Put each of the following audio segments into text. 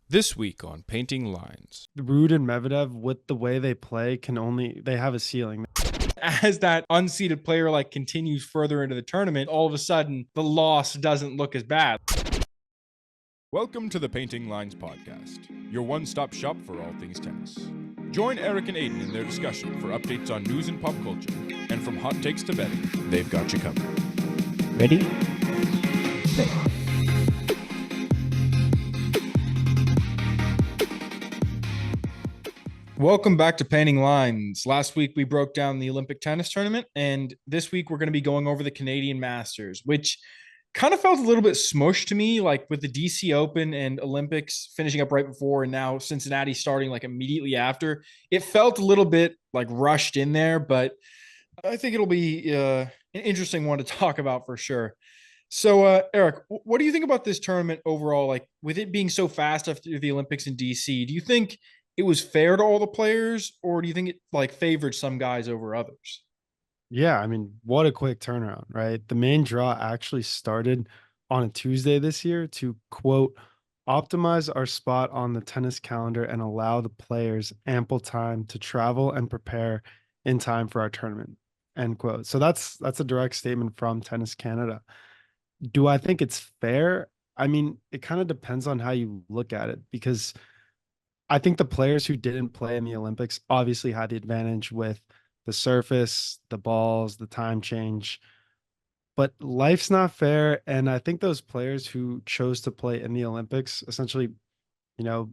This week on Painting Lines. Rude and Medvedev, with the way they play, they have a ceiling. As that unseeded player continues further into the tournament, all of a sudden the loss doesn't look as bad. Welcome to the Painting Lines podcast, your one-stop shop for all things tennis. Join Erik and Aidan in their discussion for updates on news and pop culture, and from hot takes to betting, they've got you covered. Ready? Welcome back to Painting Lines. Last week we broke down the Olympic tennis tournament, and this week we're going to be going over the Canadian Masters, which kind of felt a little bit smushed to me, like with the DC Open and Olympics finishing up right before, and now Cincinnati starting immediately after. It felt a little bit rushed in there, but I think it'll be an interesting one to talk about for sure. So, Erik, what do you think about this tournament overall? With it being so fast after the Olympics in DC, do you think it was fair to all the players, or do you think it favored some guys over others? Yeah, I mean, what a quick turnaround, right? The main draw actually started on a Tuesday this year to quote, optimize our spot on the tennis calendar and allow the players ample time to travel and prepare in time for our tournament. End quote. So that's a direct statement from Tennis Canada. Do I think it's fair? I mean, it kind of depends on how you look at it because I think the players who didn't play in the Olympics obviously had the advantage with the surface, the balls, the time change. But life's not fair. And I think those players who chose to play in the Olympics essentially, you know,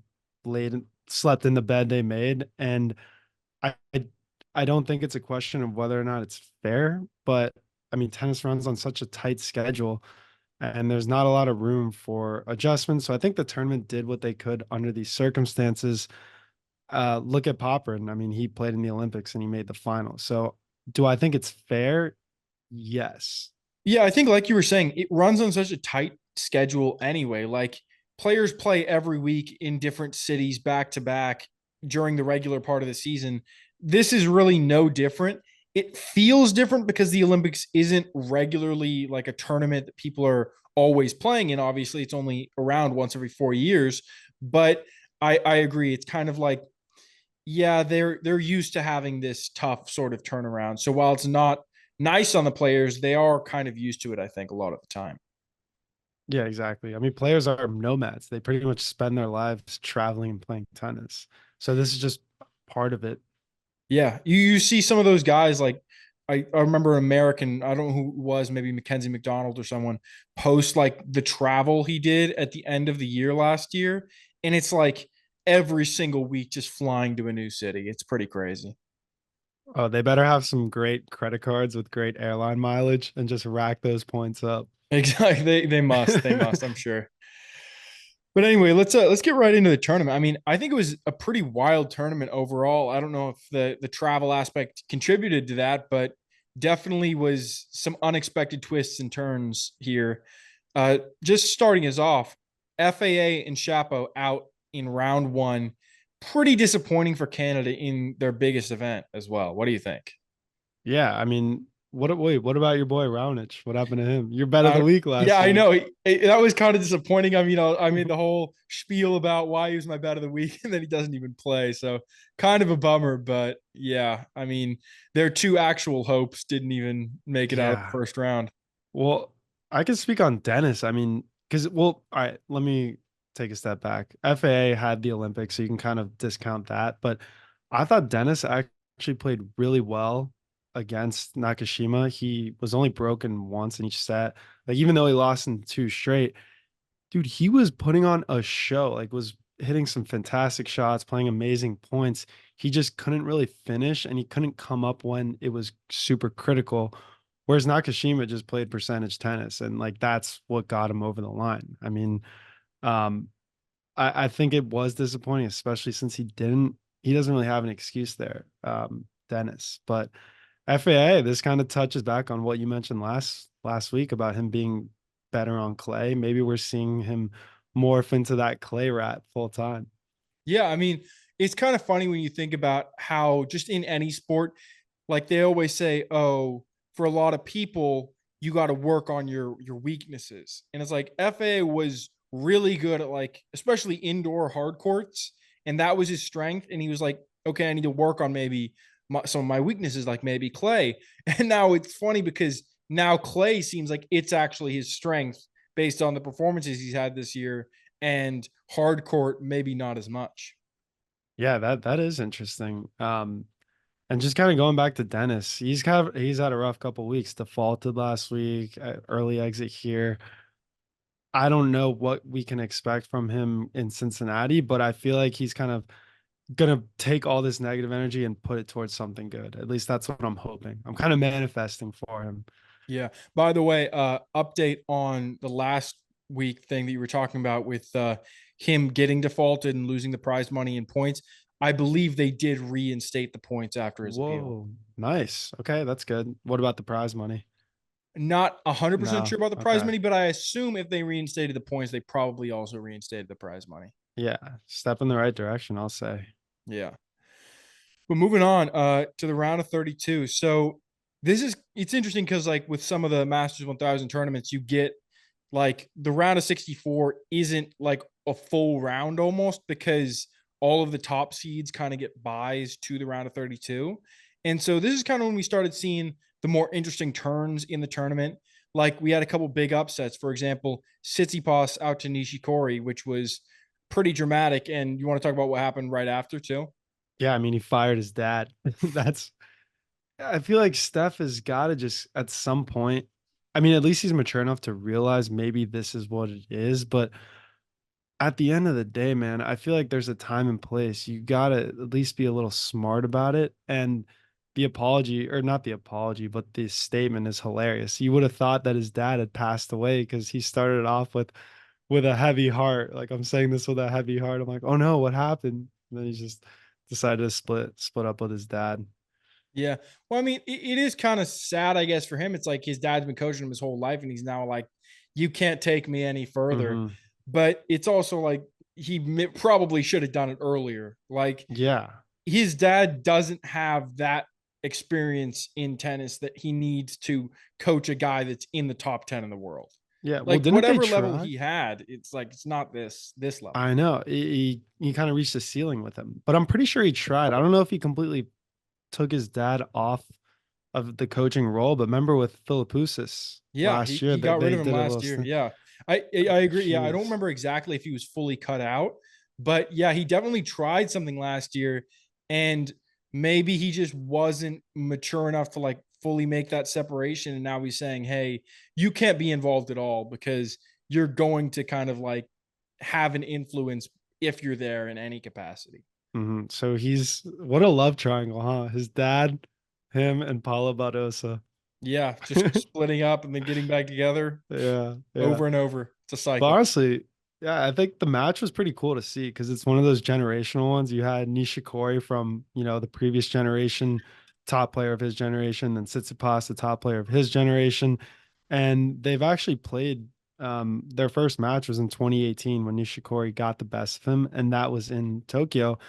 slept in the bed they made. And I, I I don't think it's a question of whether or not it's fair, but I mean, tennis runs on such a tight schedule and there's not a lot of room for adjustments. So I think the tournament did what they could under these circumstances. Look at Popper, I mean, he played in the Olympics and he made the final. So do I think it's fair? Yes. Yeah, I think like you were saying, it runs on such a tight schedule anyway. Players play every week in different cities back to back during the regular part of the season. This is really no different. It feels different because the Olympics isn't regularly like a tournament that people are always playing in. Obviously, it's only around once every 4 years. But I agree. It's kind of yeah, they're used to having this tough sort of turnaround. So while it's not nice on the players, they are kind of used to it, I think, a lot of the time. Yeah, exactly. I mean, players are nomads. They pretty much spend their lives traveling and playing tennis. So this is just part of it. Yeah. You see some of those guys I remember an American, I don't know who it was, maybe Mackenzie McDonald or someone, post the travel he did at the end of the year last year. And it's every single week just flying to a new city. It's pretty crazy. Oh, they better have some great credit cards with great airline mileage and just rack those points up. Exactly. They must, I'm sure. But anyway, let's get right into the tournament. I mean, I think it was a pretty wild tournament overall. I don't know if the travel aspect contributed to that, but definitely was some unexpected twists and turns here. Just starting us off, FAA and Chapo out in round one. Pretty disappointing for Canada in their biggest event as well. What do you think? Yeah, I mean, what about your boy Raonic? What happened to him? You're bet of the Uh, week yeah, last I week. know. That was kind of disappointing. I mean, I made the whole spiel about why he was my bet of the week, and then he doesn't even play. So kind of a bummer. But yeah, I mean, their two actual hopes didn't even make it out of the Yeah. first round. Well, I can speak on Dennis. I mean, because all right, let me take a step back. FAA had the Olympics, so you can kind of discount that. But I thought Dennis actually played really well against Nakashima. He was only broken once in each set. Like even though he lost in two straight, dude, he was putting on a show. Like was hitting some fantastic shots, playing amazing points. He just couldn't really finish, and he couldn't come up when it was super critical. Whereas Nakashima just played percentage tennis, and like that's what got him over the line. I mean, um, I think it was disappointing, especially since he doesn't really have an excuse there, Dennis. But FAA, this kind of touches back on what you mentioned last week about him being better on clay. Maybe we're seeing him morph into that clay rat full time. Yeah, I mean, it's kind of funny when you think about how just in any sport, they always say, "Oh, for a lot of people, you got to work on your weaknesses," and it's FA was really good at like, especially indoor hard courts. And that was his strength. And he was like, okay, I need to work on maybe some of my weaknesses, like maybe clay. And now it's funny because now clay seems like it's actually his strength based on the performances he's had this year, and hard court, maybe not as much. Yeah, that is interesting. And just kind of going back to Dennis, he's had a rough couple weeks. Defaulted last week, early exit here. I don't know what we can expect from him in Cincinnati, but I feel like he's kind of gonna take all this negative energy and put it towards something good. At least that's what I'm hoping. I'm kind of manifesting for him. Yeah. By the way, update on the last week thing that you were talking about with him getting defaulted and losing the prize money and points. I believe they did reinstate the points after his appeal. Whoa, nice. Okay, that's good. What about the prize money? Not 100% No. sure about the prize Okay. money, but I assume if they reinstated the points, they probably also reinstated the prize money. Yeah, step in the right direction, I'll say. Yeah. But moving on to the round of 32. So it's interesting because like with some of the Masters 1000 tournaments, you get like the round of 64 isn't like a full round almost, because all of the top seeds kind of get buys to the round of 32. And so this is kind of when we started seeing the more interesting turns in the tournament. Like we had a couple big upsets. For example, Tsitsipas out to Nishikori, which was pretty dramatic. And you want to talk about what happened right after too? Yeah, I mean, he fired his dad. That's I feel like Steph has got to just at some point. I mean, at least he's mature enough to realize maybe this is what it is. But at the end of the day, man, I feel like there's a time and place. You got to at least be a little smart about it. And the apology, or not the apology, but the statement is hilarious. You would have thought that his dad had passed away because he started off with a heavy heart. Like, I'm saying this with a heavy heart. I'm like, oh no, what happened? And then he just decided to split up with his dad. Yeah. Well, I mean, it is kind of sad, I guess, for him. It's like his dad's been coaching him his whole life, and he's now like, you can't take me any further. Hmm. But it's also like he probably should have done it earlier. Like Yeah. his dad doesn't have that experience in tennis that he needs to coach a guy that's in the top 10 in the world. Yeah. Well, Like didn't they whatever level try? he had, it's like it's not this level. I know. He kind of reached the ceiling with him, but I'm pretty sure he tried. I don't know if he completely took his dad off of the coaching role, but remember with Philippoussis Yeah, last year he that got rid they of him did a little last year. thing. Yeah. I agree. Yeah, I don't Jeez. remember exactly if he was fully cut out, but yeah, he definitely tried something last year, and maybe he just wasn't mature enough to like fully make that separation, and now he's saying, "Hey, you can't be involved at all because you're going to kind of like have an influence if you're there in any capacity." So he's what a love triangle, huh? His dad, him, and Paula Badosa. Yeah, just splitting up and then getting back together Yeah, yeah. over and over. It's a But cycle. honestly, yeah, I think the match was pretty cool to see because it's one of those generational ones. You had Nishikori from, the previous generation, top player of his generation, then Tsitsipas, the top player of his generation. And they've actually played their first match was in 2018 when Nishikori got the best of him, and that was in Tokyo.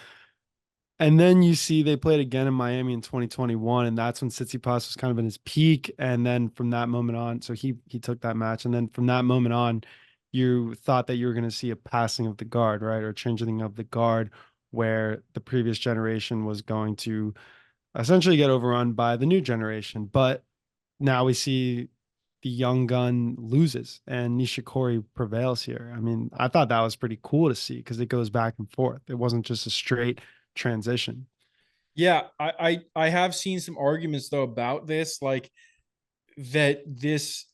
And then you see they played again in Miami in 2021, and that's when Tsitsipas was kind of in his peak. And then from that moment on, so he took that match, and then from that moment on, you thought that you were going to see a passing of the guard, right, or changing of the guard, where the previous generation was going to essentially get overrun by the new generation. But now we see the young gun loses and Nishikori prevails here. I mean, I thought that was pretty cool to see because it goes back and forth. It wasn't just a straight transition. Yeah, I have seen some arguments though about this, like that this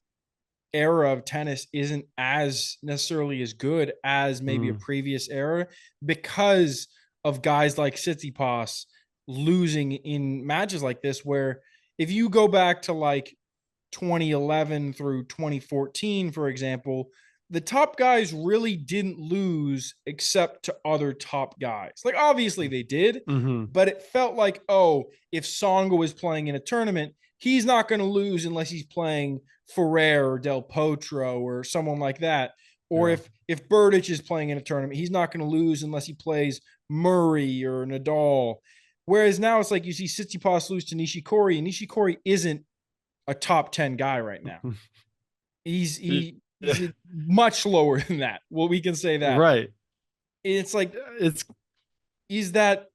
era of tennis isn't as necessarily as good as maybe a Mm, previous era because of guys like Tsitsipas losing in matches like this. Where if you go back to like 2011 through 2014, for example, the top guys really didn't lose except to other top guys. Like, obviously they did, hmm. but it felt like, oh, if Songa was playing in a tournament, he's not going to lose unless he's playing Ferrer or Del Potro or someone like that. Or Yeah. if Burdich is playing in a tournament, he's not going to lose unless he plays Murray or Nadal. Whereas now it's like you see Tsitsipas lose to Nishikori, and Nishikori isn't a top 10 guy right now. He's Y- he much lower than that. Well, we can say that. Right. It's like, It's is that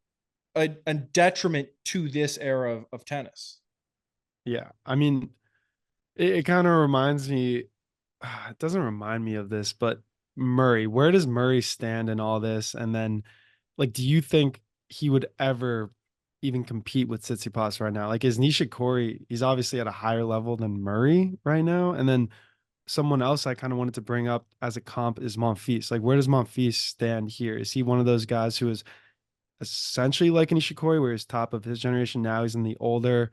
a detriment to this era of tennis? yeah. I mean, it kind of reminds me. It doesn't remind me of this, but Murray. Where does Murray stand in all this? And then, like, do you think he would ever even compete with Tsitsipas right now? Like, is Nishikori? He's obviously at a higher level than Murray right now. And then someone else I kind of wanted to bring up as a comp is Monfils. Like, where does Monfils stand here? Is he one of those guys who is essentially like an Nishikori, where he's top of his generation now? He's in the older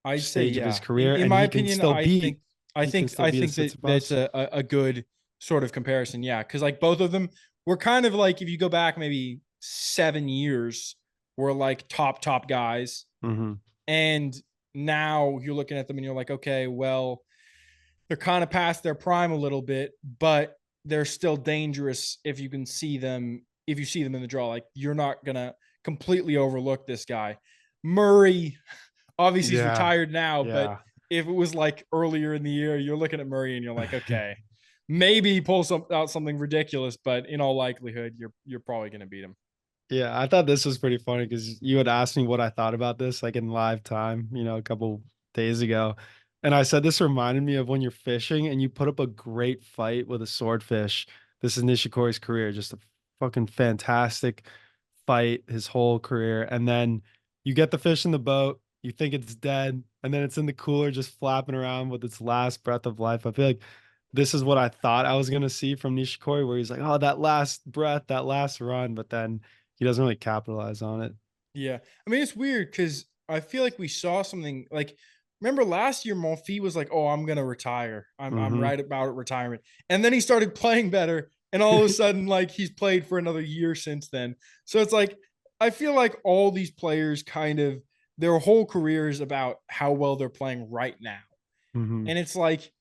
I'd say, stage of his yeah. career, In and my he can opinion, still beat. I He can think still beat a that that's Tsitsipas. a good sort of comparison. Yeah, because like both of them were kind of like, if you go back maybe 7 years, were like top guys, Mm-hmm. and now you're looking at them and you're like, okay, well, they're kind of past their prime a little bit, but they're still dangerous if you can see them. If you see them in the draw, like, you're not gonna completely overlook this guy. Murray, obviously, he's Yeah, retired now, but yeah. if it was like earlier in the year, you're looking at Murray and you're like, okay, maybe he pulls out something ridiculous, but in all likelihood, you're probably gonna beat him. Yeah, I thought this was pretty funny because you had asked me what I thought about this, like in live time, a couple days ago. And I said this reminded me of when you're fishing and you put up a great fight with a swordfish. This is Nishikori's career, just a fucking fantastic fight his whole career. And then you get the fish in the boat, you think it's dead, and then it's in the cooler just flapping around with its last breath of life. I feel like this is what I thought I was gonna see from Nishikori, where he's like, oh, that last breath, that last run, but then he doesn't really capitalize on it. Yeah. I mean, it's weird because I feel like we saw something like, remember last year, Monfils was like, oh, I'm going to retire. I'm Hmm. right about retirement. And then he started playing better. And all of a sudden, like, he's played for another year since then. So it's like, I feel like all these players kind of, their whole career is about how well they're playing right now. Hmm. And it's like,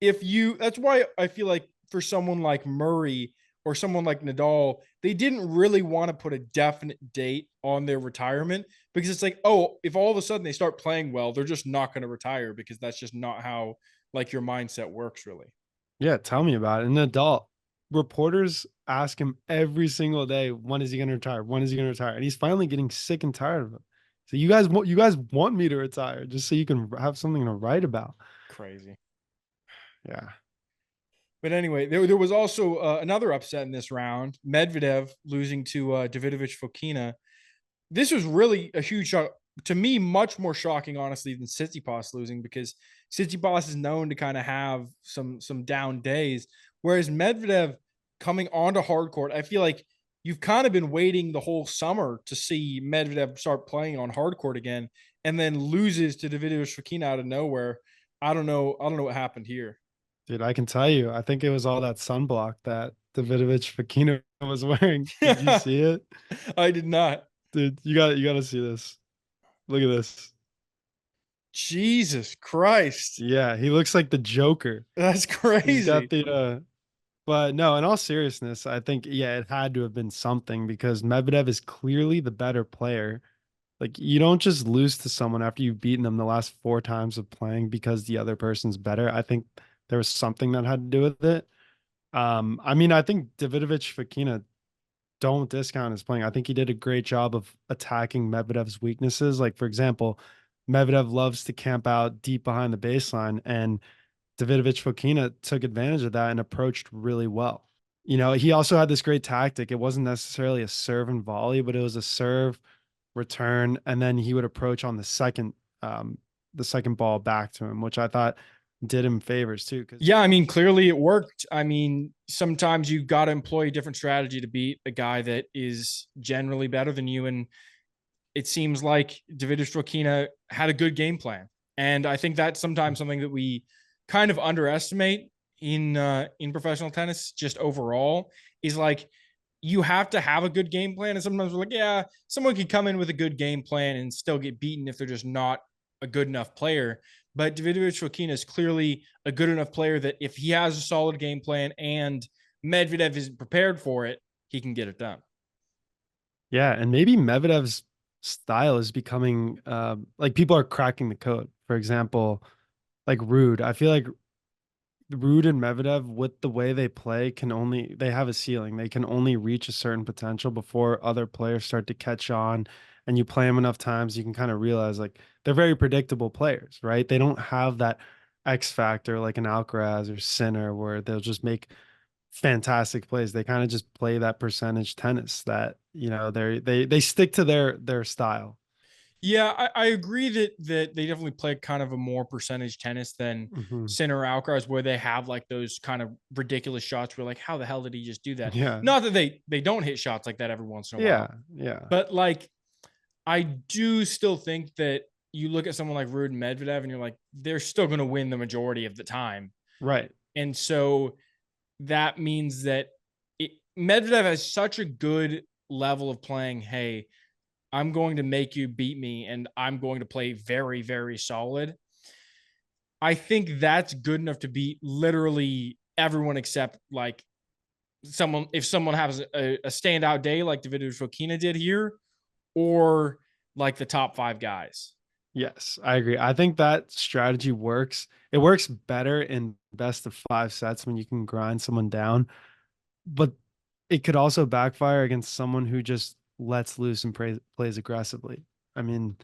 that's why I feel like for someone like Murray or someone like Nadal, they didn't really want to put a definite date on their retirement, because it's like, oh, if all of a sudden they start playing well, they're just not going to retire, because that's just not how like your mindset works, really. Yeah, tell me about it. An adult reporters ask him every single day, when is he going to retire? When is he going to retire? And he's finally getting sick and tired of it. So you guys want me to retire just so you can have something to write about. Crazy. Yeah. But anyway, there was also another upset in this round. Medvedev losing to Davidovich Fokina. This was really a huge shock to me, much more shocking, honestly, than Tsitsipas losing, because Tsitsipas is known to kind of have some down days, whereas Medvedev coming onto hardcourt, I feel like you've kind of been waiting the whole summer to see Medvedev start playing on hardcourt again, and then loses to Davidovich Fokina out of nowhere. I don't know. I don't know what happened here. Dude, I can tell you, I think it was all that sunblock that Davidovich Fokina was wearing. Did you see it? I did not. Dude, you got to see this. Look at this. Jesus Christ. Yeah, he looks like the Joker. That's He's got crazy. the but no, in all seriousness, I think yeah, it had to have been something because Medvedev is clearly the better player. Like you don't just lose to someone after you've beaten them the last four times of playing because the other person's better. I think there was something that had to do with it. I mean, I think Davidovich Fokina, don't discount his playing. I think he did a great job of attacking Medvedev's weaknesses. Like for example, Medvedev loves to camp out deep behind the baseline, and Davidovich Fokina took advantage of that and approached really well. He also had this great tactic. It wasn't necessarily a serve and volley, but it was a serve, return, and then he would approach on the second ball back to him, which I thought did him favors too. Because Yeah, I mean, clearly it worked. I mean, sometimes you got to employ a different strategy to beat a guy that is generally better than you. And it seems like Davidovich Fokina had a good game plan. And I think that's sometimes something that we kind of underestimate in professional tennis, just overall, is like, you have to have a good game plan. And sometimes we're like, yeah, someone can come in with a good game plan and still get beaten if they're just not a good enough player. But Davidovich Fokina is clearly a good enough player that if he has a solid game plan and Medvedev isn't prepared for it, he can get it done. yeah, and maybe Medvedev's style is becoming like people are cracking the code. For example, like Rude. I feel like Ruud and Medvedev, with the way they play, they have a ceiling. They can only reach a certain potential before other players start to catch on. And you play them enough times, you can kind of realize like they're very predictable players, right? They don't have that X factor like an Alcaraz or Sinner where they'll just make fantastic plays. They kind of just play that percentage tennis that, they stick to their style. Yeah, I agree that they definitely play kind of a more percentage tennis than Mhm. Sinner or Alcaraz, where they have like those kind of ridiculous shots where like, how the hell did he just do that? Yeah. Not that they don't hit shots like that every once in a Yeah. while, Yeah. but like I do still think that you look at someone like Ruud and Medvedev and you're like, they're still going to win the majority of the time. Right. And so that means that Medvedev has such a good level of playing. Hey, I'm going to make you beat me and I'm going to play very, very solid. I think that's good enough to beat literally everyone except like if someone has a standout day like David Fokina did here, or like the top 5 guys. Yes, I agree. I think that strategy works. It works better in best of 5 sets when you can grind someone down, but it could also backfire against someone who just lets loose and plays aggressively. I mean,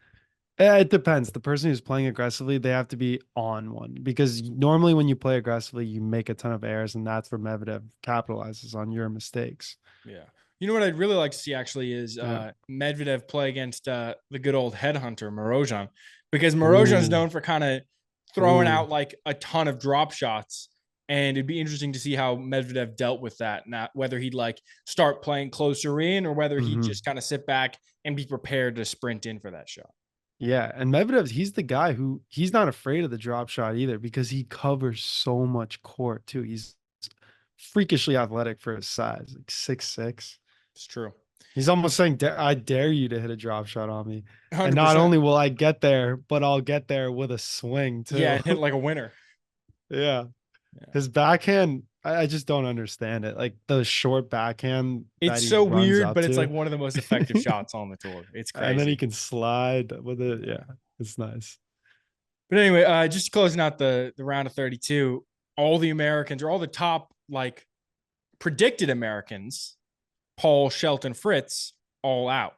it depends. The person who's playing aggressively, they have to be on one because normally when you play aggressively, you make a ton of errors, and that's where Medvedev capitalizes on your mistakes. Yeah. You know what I'd really like to see actually is Yeah. Medvedev play against the good old headhunter Morozhan, because Morozhan's Ooh, known for kind of throwing ooh, out like a ton of drop shots. And it'd be interesting to see how Medvedev dealt with that. Not whether he'd like start playing closer in or whether he'd hmm just kind of sit back and be prepared to sprint in for that shot. yeah. And Medvedev, he's the guy who he's not afraid of the drop shot either because he covers so much court too. He's freakishly athletic for his size, like 6'6". It's true. He's almost saying, I dare you to hit a drop shot on me. And not 100%. only will I get there, but I'll get there with a swing Yeah, too. and hit like a winner. Yeah. Yeah. His backhand, I just don't understand it. Like the short backhand that It's he so runs weird, up but it's like to. one of the most effective shots on the tour. It's And then he crazy. can slide with it. Yeah, it's nice. But anyway, just closing out the round of 32, all the Americans or all the top like predicted Americans, Paul, Shelton, Fritz, all out.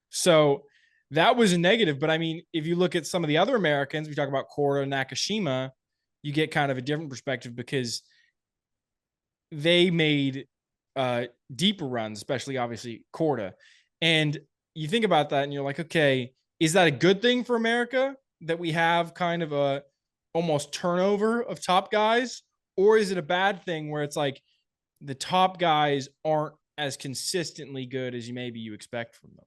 So that was a negative. But I mean, if you look at some of the other Americans, we talk about Korda, Nakashima, you get kind of a different perspective because they made deeper runs, especially obviously Korda. And you think about that and you're like, okay, is that a good thing for America that we have kind of a almost turnover of top guys? Or is it a bad thing where it's like the top guys aren't as consistently good as you expect from them?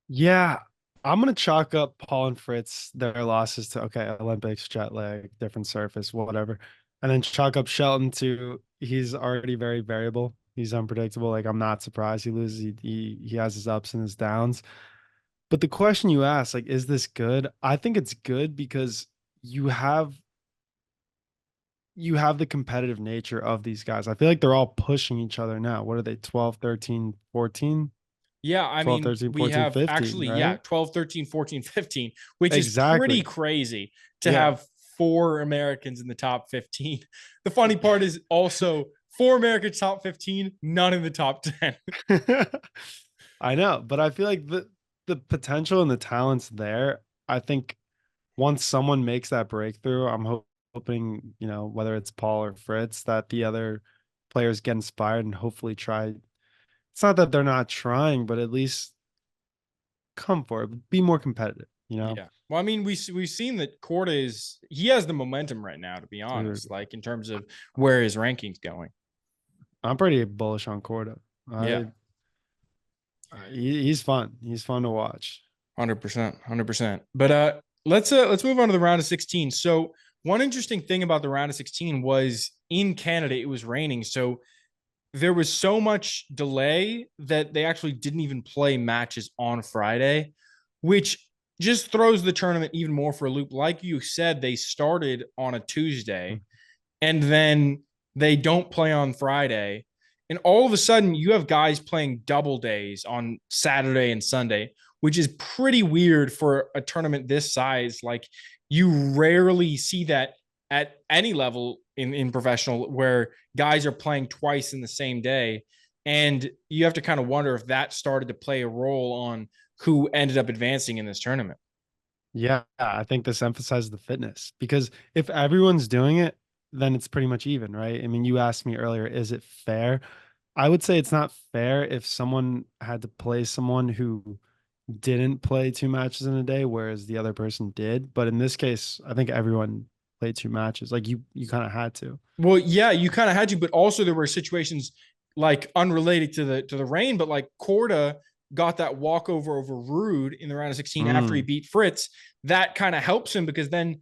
Yeah, I'm gonna chalk up Paul and Fritz their losses to okay, Olympics, jet lag, different surface, whatever, and then chalk up Shelton to he's already very variable. He's unpredictable. Like I'm not surprised he loses. He has his ups and his downs. But the question you asked, like, is this good? I think it's good because you have you have the competitive nature of these guys. I feel like they're all pushing each other now. What are they? 12, 13, 14? Yeah, I 12, mean, 13, we 14, have 15, actually, right? 12, 13, 14, 15, which is pretty Exactly. crazy to Yeah. have 4 Americans in the top 15. The funny part is also 4 Americans top 15, none in the top 10. I know, but I feel like the potential and the talent's there. I think once someone makes that breakthrough, I'm hoping, whether it's Paul or Fritz, that the other players get inspired and hopefully try. It's not that they're not trying, but at least come for it. Be more competitive. Yeah. Well, I mean, we've seen that Korda he has the momentum right now, to be Dude, honest, like in terms of where his ranking's going. I'm pretty bullish on Korda. Yeah. He's fun. He's fun to watch. 100%, 100%. But let's move on to the round of 16. So one interesting thing about the round of 16 was in Canada it was raining, so there was so much delay that they actually didn't even play matches on Friday, which just throws the tournament even more for a loop. Like you said, they started on a Tuesday and then they don't play on Friday. And all of a sudden, you have guys playing double days on Saturday and Sunday, which is pretty weird for a tournament this size. Like, you rarely see that at any level in professional where guys are playing twice in the same day. And you have to kind of wonder if that started to play a role on who ended up advancing in this tournament. Yeah, I think this emphasizes the fitness because if everyone's doing it, then it's pretty much even, right? I mean, you asked me earlier, is it fair? I would say it's not fair if someone had to play someone who didn't play 2 matches in a day, whereas the other person did. But in this case, I think everyone played 2 matches. Like you kind of had to. Well, yeah, you kind of had to, but also there were situations like unrelated to the rain, but like Korda got that walkover over Rude in the round of 16 after he beat Fritz. That kind of helps him because then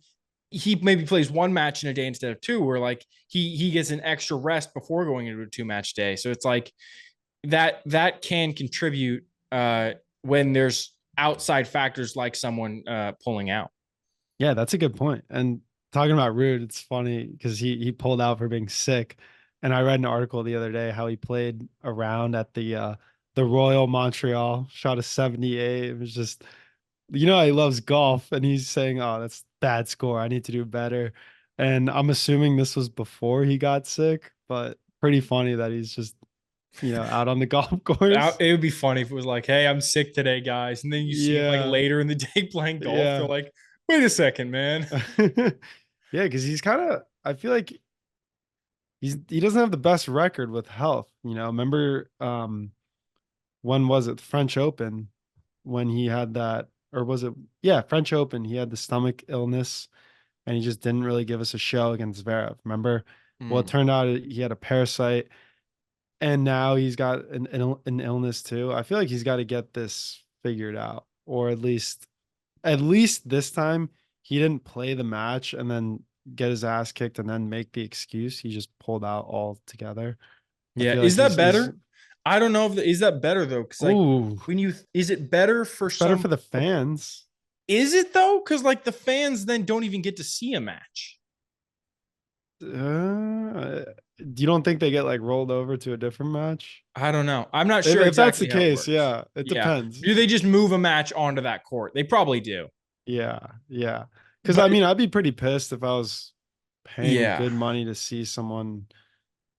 he maybe plays 1 match in a day instead of 2, where like he gets an extra rest before going into a 2 match day. So it's like that can contribute when there's outside factors like someone pulling out. Yeah, that's a good point. And talking about Rude, it's funny because he pulled out for being sick. And I read an article the other day how he played around at the Royal Montreal, shot a 78. It was just, he loves golf, and he's saying, "Oh, that's bad score. I need to do better." And I'm assuming this was before he got sick, but pretty funny that he's just, out on the golf course. It would be funny if it was like, "Hey, I'm sick today, guys," and then you see him like Yeah, later in the day playing golf. yeah. They're like, "Wait a second, man." Yeah, because he's kind of, I feel like he doesn't have the best record with health. Remember when was it? The French Open when he had that, or was it, yeah, French Open, he had the stomach illness and he just didn't really give us a show against Zverev. Remember? Well, it turned out he had a parasite and now he's got an illness too. I feel like he's got to get this figured out, or at least this time he didn't play the match and then get his ass kicked and then make the excuse. He just pulled out altogether. I Yeah, feel is like that better? I don't know if is that better though, because like ooh, when you is it better for better some? for the fans. Is it though? Because like the fans then don't even get to see a match. You don't think they get like rolled over to a different match? I don't know. I'm not If, sure if that's the exactly how it case, works. yeah, it Yeah. depends. Do they just move a match onto that court? They probably do. Yeah, yeah. Because I But mean, I'd be pretty pissed if I was paying yeah. good money to see someone,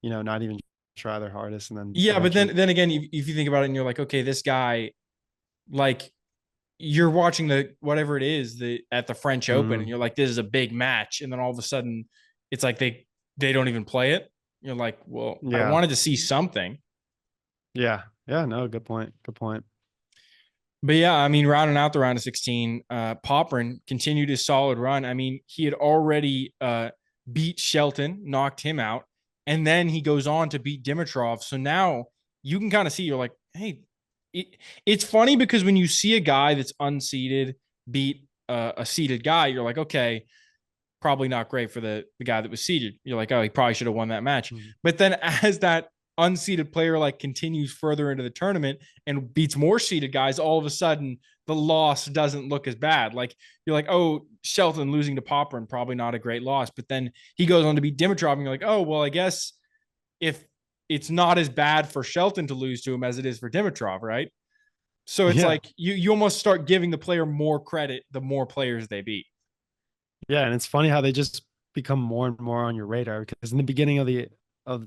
not even try their hardest and then Yeah, but eventually. then again, if you think about it and you're like, okay, this guy, like you're watching the whatever it is at the French Open, and you're like, this is a big match, and then all of a sudden, it's like they don't even play it. You're like, well, I Yeah, wanted to see something. yeah, yeah. No, good point. Good point. But yeah, I mean, rounding out the round of 16, Popperin continued his solid run. I mean, he had already beat Shelton, knocked him out, and then he goes on to beat Dimitrov. So now you can kind of see, you're like, hey, it's funny because when you see a guy that's unseeded beat a seeded guy, you're like, okay, probably not great for the guy that was seeded. You're like, oh, he probably should have won that match. But then as that unseeded player like continues further into the tournament and beats more seeded guys, all of a sudden the loss doesn't look as bad. Like you're like, oh, Shelton losing to Popperin, probably not a great loss. But then he goes on to beat Dimitrov, and you're like, oh, well, I guess if it's not as bad for Shelton to lose to him as it is for Dimitrov, right? So it's like you almost start giving the player more credit the more players they beat. Yeah, and it's funny how they just become more and more on your radar because in the beginning of the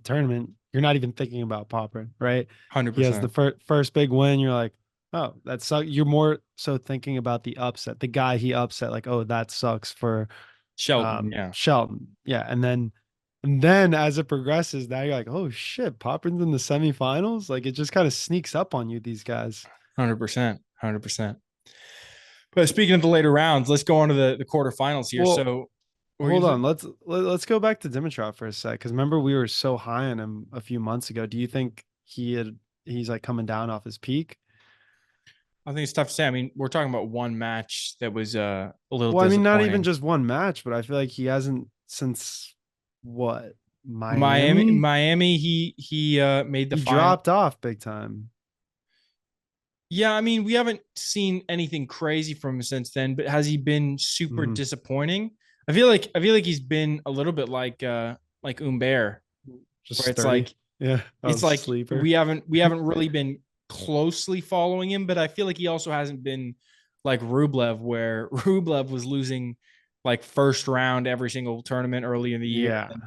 tournament, you're not even thinking about Popper, right? 100%. He has the first big win. You're like, oh, that sucks. You're more so thinking about the upset, the guy he upset. Like, oh, that sucks for Shelton. Yeah. Shelton. Yeah, and then as it progresses, now you're like, oh shit, Popper's in the semifinals. Like it just kind of sneaks up on you. These guys. 100%. 100%. But speaking of the later rounds, let's go on to the quarterfinals here. Well, so hold on, let's go back to Dimitrov for a sec because remember we were so high on him a few months ago. Do you think he's like coming down off his peak? I think it's tough to say. I mean, we're talking about one match that was a little. Well, I mean, not even just one match, but I feel like he hasn't since what Miami. He made the he final. dropped off big time. Yeah, I mean, we haven't seen anything crazy from him since then, but has he been super disappointing? I feel like he's been a little bit like Humbert, Just where it's sturdy. like Yeah, it's like sleeper. we haven't really been closely following him, but I feel like he also hasn't been like Rublev, where Rublev was losing like first round every single tournament early in the year. Yeah. And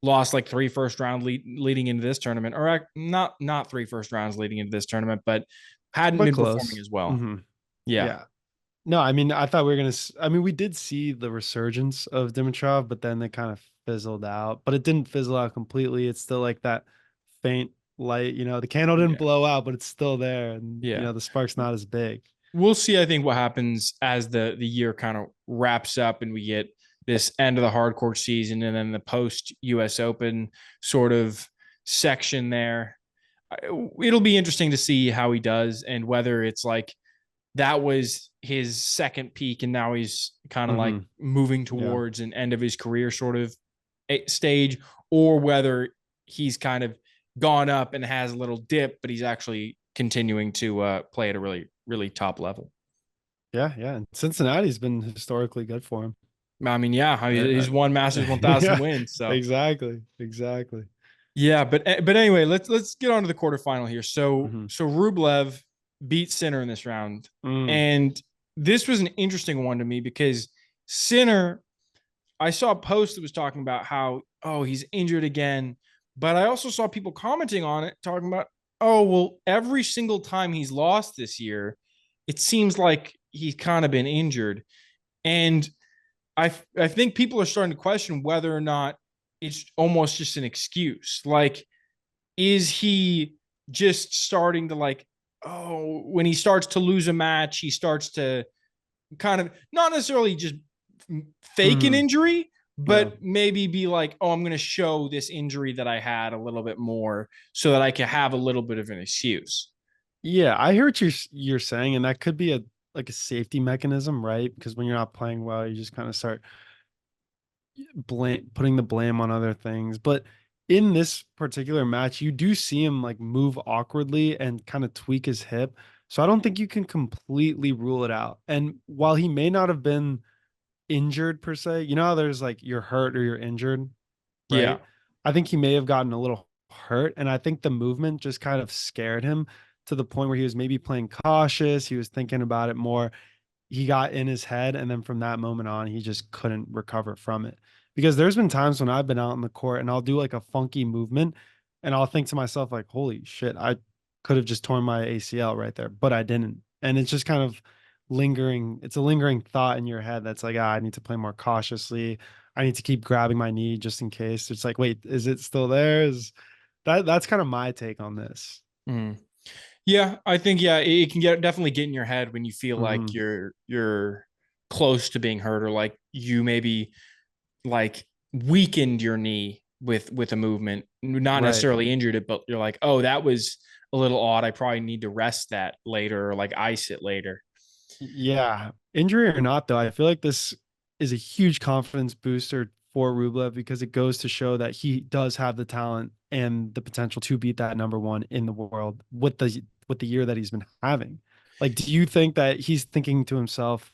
lost like 3 first round leading into this tournament, or not 3 first rounds leading into this tournament, but hadn't But been close. performing as well. Mm-hmm. Yeah. Yeah. No, I mean, I thought we were going to, I mean, we did see the resurgence of Dimitrov, but then they kind of fizzled out, but it didn't fizzle out completely. It's still like that faint light, the candle didn't blow out, but it's still there. And, Yeah. the spark's not as big. We'll see, I think, what happens as the year kind of wraps up and we get this end of the hardcourt season and then the post US Open sort of section there. It'll be interesting to see how he does and whether it's like that was his second peak and now he's kind of like moving towards an end of his career sort of stage, or whether he's kind of gone up and has a little dip, but he's actually continuing to play at a really, really top level. Yeah. Yeah. And Cincinnati's been historically good for him. I mean, yeah, he's won Masters 1000 wins. So Exactly. Yeah, but anyway, let's get on to the quarterfinal here. So Rublev beat Sinner in this round, and this was an interesting one to me because Sinner, I saw a post that was talking about how he's injured again, but I also saw people commenting on it talking about every single time he's lost this year, it seems like he's kind of been injured, and I think people are starting to question whether or not it's almost just an excuse. Like, is he just starting to when he starts to lose a match, he starts to kind of not necessarily just fake an injury, but maybe be like, I'm going to show this injury that I had a little bit more so that I can have a little bit of an excuse. Yeah, I hear what you're saying, and that could be a safety mechanism, right? Because when you're not playing well, you just kind of start putting the blame on other things. But in this particular match, you do see him move awkwardly and kind of tweak his hip. So I don't think you can completely rule it out. And while he may not have been injured per se, how there's you're hurt or you're injured, right? Yeah. I think he may have gotten a little hurt. And I think the movement just kind of scared him to the point where he was maybe playing cautious. He was thinking about it more. He got in his head, and then from that moment on, he just couldn't recover from it. Because there's been times when I've been out in the court and I'll do a funky movement and I'll think to myself holy shit, I could have just torn my ACL right there, but I didn't. And it's just kind of lingering. It's a lingering thought in your head that's I need to play more cautiously. I need to keep grabbing my knee just in case. It's wait, is it still there? That's kind of my take on this. Yeah, I think it can definitely get in your head when you feel like you're close to being hurt, or you maybe weakened your knee with a movement, not necessarily injured it, but you're that was a little odd. I probably need to rest that later or ice it later. Yeah, injury or not though, I feel like this is a huge confidence booster for Rublev because it goes to show that he does have the talent and the potential to beat that number one in the world with the year that he's been having. Do you think that he's thinking to himself,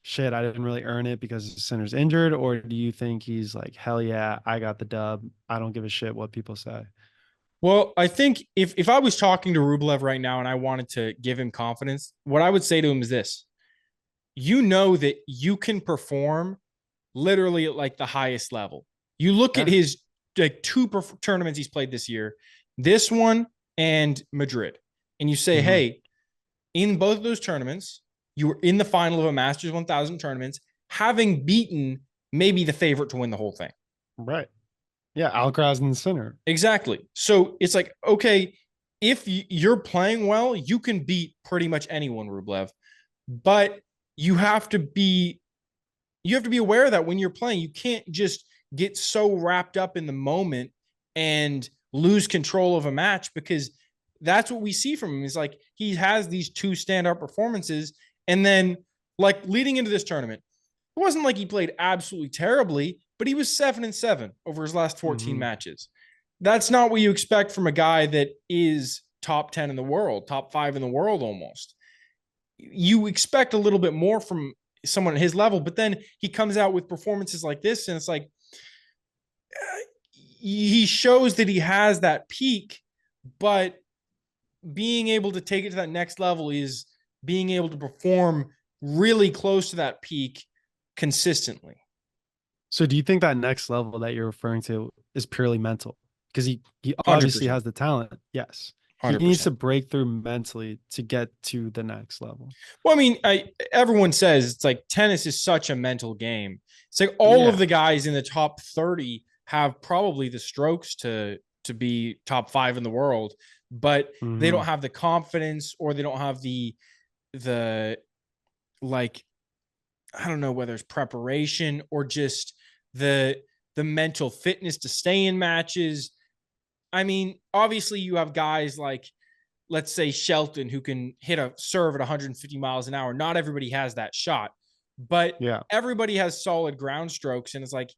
shit, I didn't really earn it because the Sinner's injured? Or do you think he's hell yeah, I got the dub. I don't give a shit what people say. Well, I think if I was talking to Rublev right now and I wanted to give him confidence, what I would say to him is this: that you can perform literally at the highest level. You look at his 2 tournaments he's played this year, this one and Madrid, and you say, hey, in both of those tournaments, you were in the final of a Masters 1000 tournaments, having beaten maybe the favorite to win the whole thing. Right. Yeah, Alcaraz and Sinner. Exactly. So it's okay, if you're playing well, you can beat pretty much anyone, Rublev, but you have to be aware that when you're playing, you can't just get so wrapped up in the moment and lose control of a match, because that's what we see from him. Is he has these 2 standout performances, and then leading into this tournament, it wasn't he played absolutely terribly, but he was 7-7 over his last 14 matches. That's not what you expect from a guy that is top 10 in the world, top 5 in the world almost. You expect a little bit more from someone at his level, but then he comes out with performances like this, and it's he shows that he has that peak, but being able to take it to that next level is being able to perform really close to that peak consistently. So do you think that next level that you're referring to is purely mental? Because he obviously 100%. has the talent. Yes. He needs to 100%. break through mentally to get to the next level. Well, I mean, everyone says it's like tennis is such a mental game. It's like all of Yeah. the guys in the top 30 have probably the strokes to be top 5 in the world, but they Hmm. don't have the confidence, or they don't have the like, I don't know whether it's preparation or just the the mental fitness to stay in matches. I mean, obviously you have guys like, let's say, Shelton, who can hit a serve at 150 miles an hour. Not everybody has that shot, but Yeah. everybody has solid ground strokes. And it's like,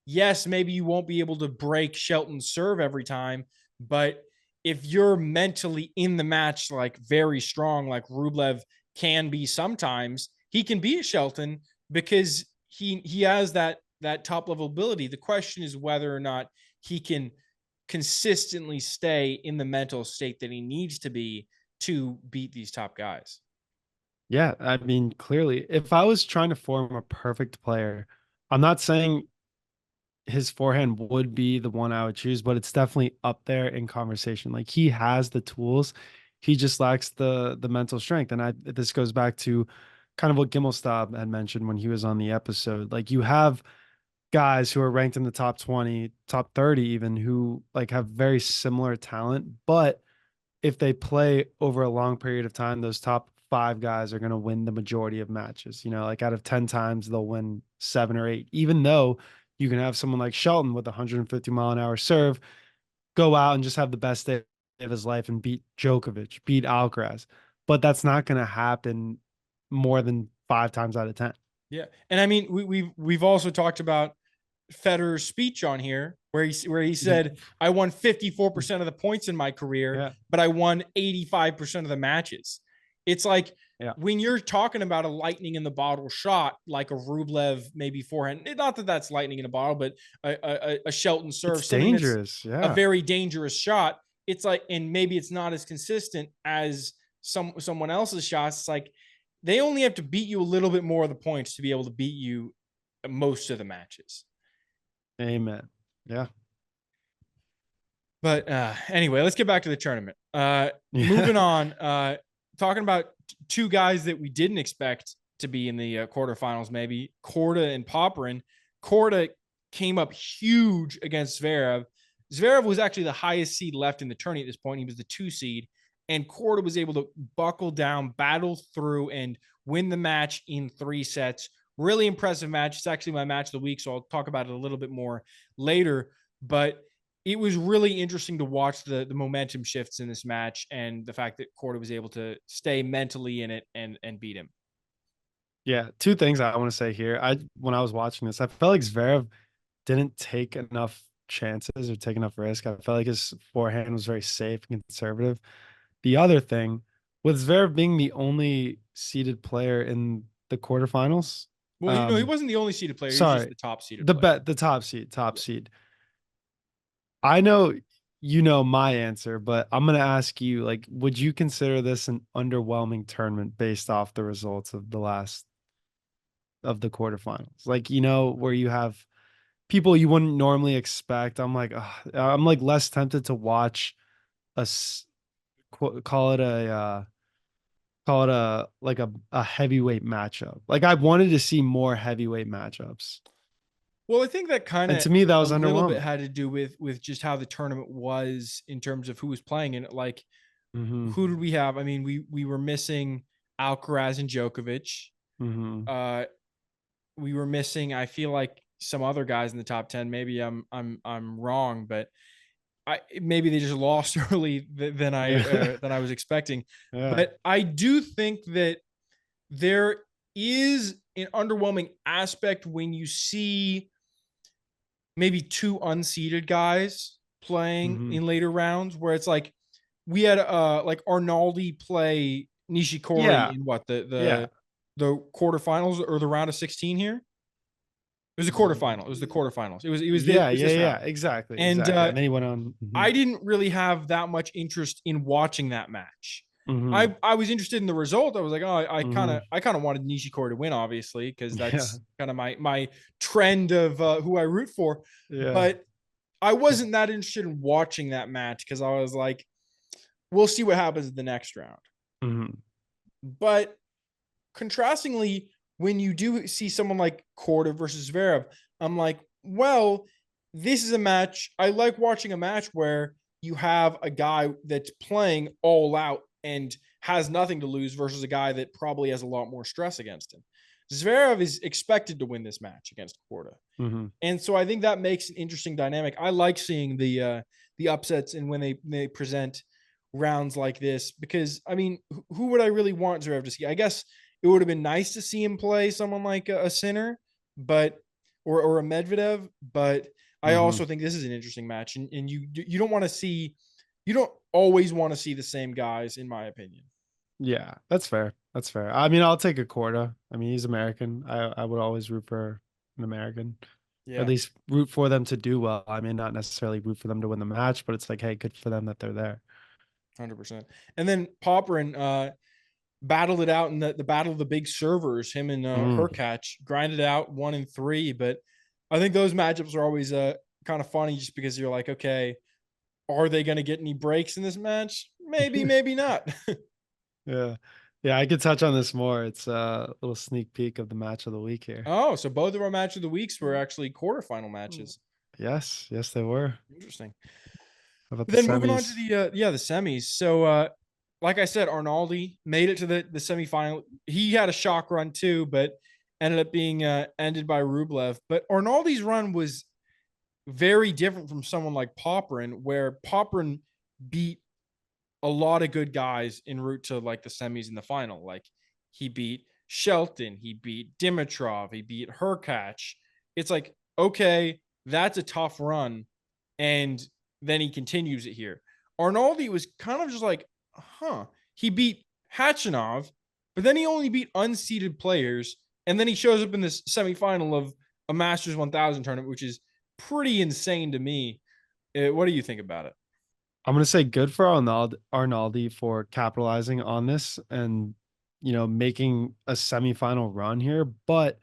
yes, maybe you won't be able to break Shelton's serve every time, but if you're mentally in the match, like very strong, like Rublev can be sometimes, he can beat Shelton because he has that top level ability. The question is whether or not he can consistently stay in the mental state that he needs to be to beat these top guys. Yeah. I mean, clearly, if I was trying to form a perfect player, I'm not saying his forehand would be the one I would choose, but it's definitely up there in conversation. Like he has the tools, he just lacks the mental strength. And this goes back to kind of what Gimmelstab had mentioned when he was on the episode. Like you have guys who are ranked in the top 20, top 30 even, who like have very similar talent, but if they play over a long period of time, those top 5 guys are going to win the majority of matches. You know, like out of 10 times, they'll win 7 or 8, even though you can have someone like Shelton with a 150-mile-an-hour serve go out and just have the best day of his life and beat Djokovic, beat Alcaraz. But that's not going to happen more than 5 times out of 10. Yeah, and I mean, we've also talked about Federer's speech on here, where he said, "I won 54% of the points in my career, Yeah. but I won 85% of the matches." It's like, Yeah. when you're talking about a lightning in the bottle shot, like a Rublev maybe forehand, not that that's lightning in a bottle, but a Shelton serve, It's something that's dangerous. a Yeah. very dangerous shot. It's like, and maybe it's not as consistent as someone else's shots. It's like they only have to beat you a little bit more of the points to be able to beat you most of the matches. Amen. Yeah. But anyway, let's get back to the tournament. Yeah. Moving on, talking about two guys that we didn't expect to be in the quarterfinals, maybe Korda and Popyrin. Korda came up huge against Zverev. Zverev was actually the highest seed left in the tourney at this point. He was the 2 seed, and Korda was able to buckle down, battle through, and win the match in 3 sets. Really impressive match. It's actually my match of the week, so I'll talk about it a little bit more later. But it was really interesting to watch the momentum shifts in this match, and the fact that Korda was able to stay mentally in it and beat him. Yeah, 2 things I want to say here. When I was watching this, I felt like Zverev didn't take enough chances or take enough risk. I felt like his forehand was very safe and conservative. The other thing, with Zverev being the only seeded player in the quarterfinals, Well, he wasn't the only seeded player. He was just sorry, the top seeded player. the top seed. I know you know my answer, but I'm gonna ask you, like, would you consider this an underwhelming tournament based off the results of the quarterfinals? Like, you know, where you have people you wouldn't normally expect. I'm like less tempted to watch a call it a like a heavyweight matchup. Like I wanted to see more heavyweight matchups. Well, I think that kind And of to me, that a was little bit underwhelming. had to do with just how the tournament was in terms of who was playing in it. Like, Hmm. who did we have? I mean, we were missing Alcaraz and Djokovic. Hmm. Uh, we were missing, I feel like, some other guys in the top 10. Maybe I'm wrong, but maybe they just lost early than Yeah. I was expecting. Yeah. But I do think that there is an underwhelming aspect when you see maybe 2 unseeded guys playing Hmm. in later rounds, where it's like we had like Arnaldi play Nishikori Yeah. in what Yeah. the quarterfinals or the round of 16 here. It was the quarterfinal. It was the quarterfinals. It Yeah. was Yeah. this Yeah. round. Exactly. And Exactly. And then he went on. Mhm. I didn't really have that much interest in watching that match. Mhm. I was interested in the result. I was like, oh, Mhm. I kind of wanted Nishikori to win, obviously, because Yeah. that's kind of my trend of who I root for. Yeah. But I wasn't that interested in watching that match because I was like, we'll see what happens in the next round. Mhm. But contrastingly, when you do see someone like Korda versus Zverev, I'm like, well, this is a match. I like watching a match where you have a guy that's playing all out and has nothing to lose versus a guy that probably has a lot more stress against him. Zverev is expected to win this match against Korda. Mhm. And so I think that makes an interesting dynamic. I like seeing the upsets and when they present rounds like this because I mean, who would I really want Zverev to see? I guess it would have been nice to see him play someone like a Sinner, but or a Medvedev. But I Mhm. also think this is an interesting match, and you don't want to see you don't always want to see the same guys, in my opinion. Yeah, that's fair. That's fair. I mean, I'll take a Korda. I mean, he's American. I would always root for an American, or at Yeah, least root for them to do well. I mean, not necessarily root for them to win the match, but it's like, hey, good for them that they're there. 100%. And then Popperin battled it out in the battle of the big servers. Him and Mm. Hurkacz grinded out 1-3. But I think those matchups are always kind of funny just because you're like, okay, are they going to get any breaks in this match? Maybe, maybe not. Yeah. Yeah, I could touch on this more. It's a little sneak peek of the match of the week here. Oh, so both of our match of the weeks were actually quarterfinal Mm. matches. Yes, yes, they were. Interesting. How about But the then moving on to semis? the semis. So like I said, Arnaldi made it to the semifinal. He had a shock run too, but ended up being ended by Rublev. But Arnaldi's run was very different from someone like Popperin, where Popperin beat a lot of good guys en route to like the semis and the final. Like he beat Shelton, he beat Dimitrov, he beat Hurkacz. It's like, okay, that's a tough run. And then he continues it here. Arnaldi was kind of just like, huh. He beat Hachinov, but then he only beat unseeded players. And then he shows up in this semifinal of a Masters 1000 tournament, which is pretty insane to me. What do you think about it? I'm gonna say good for Arnaldi for capitalizing on this and making a semifinal run here, but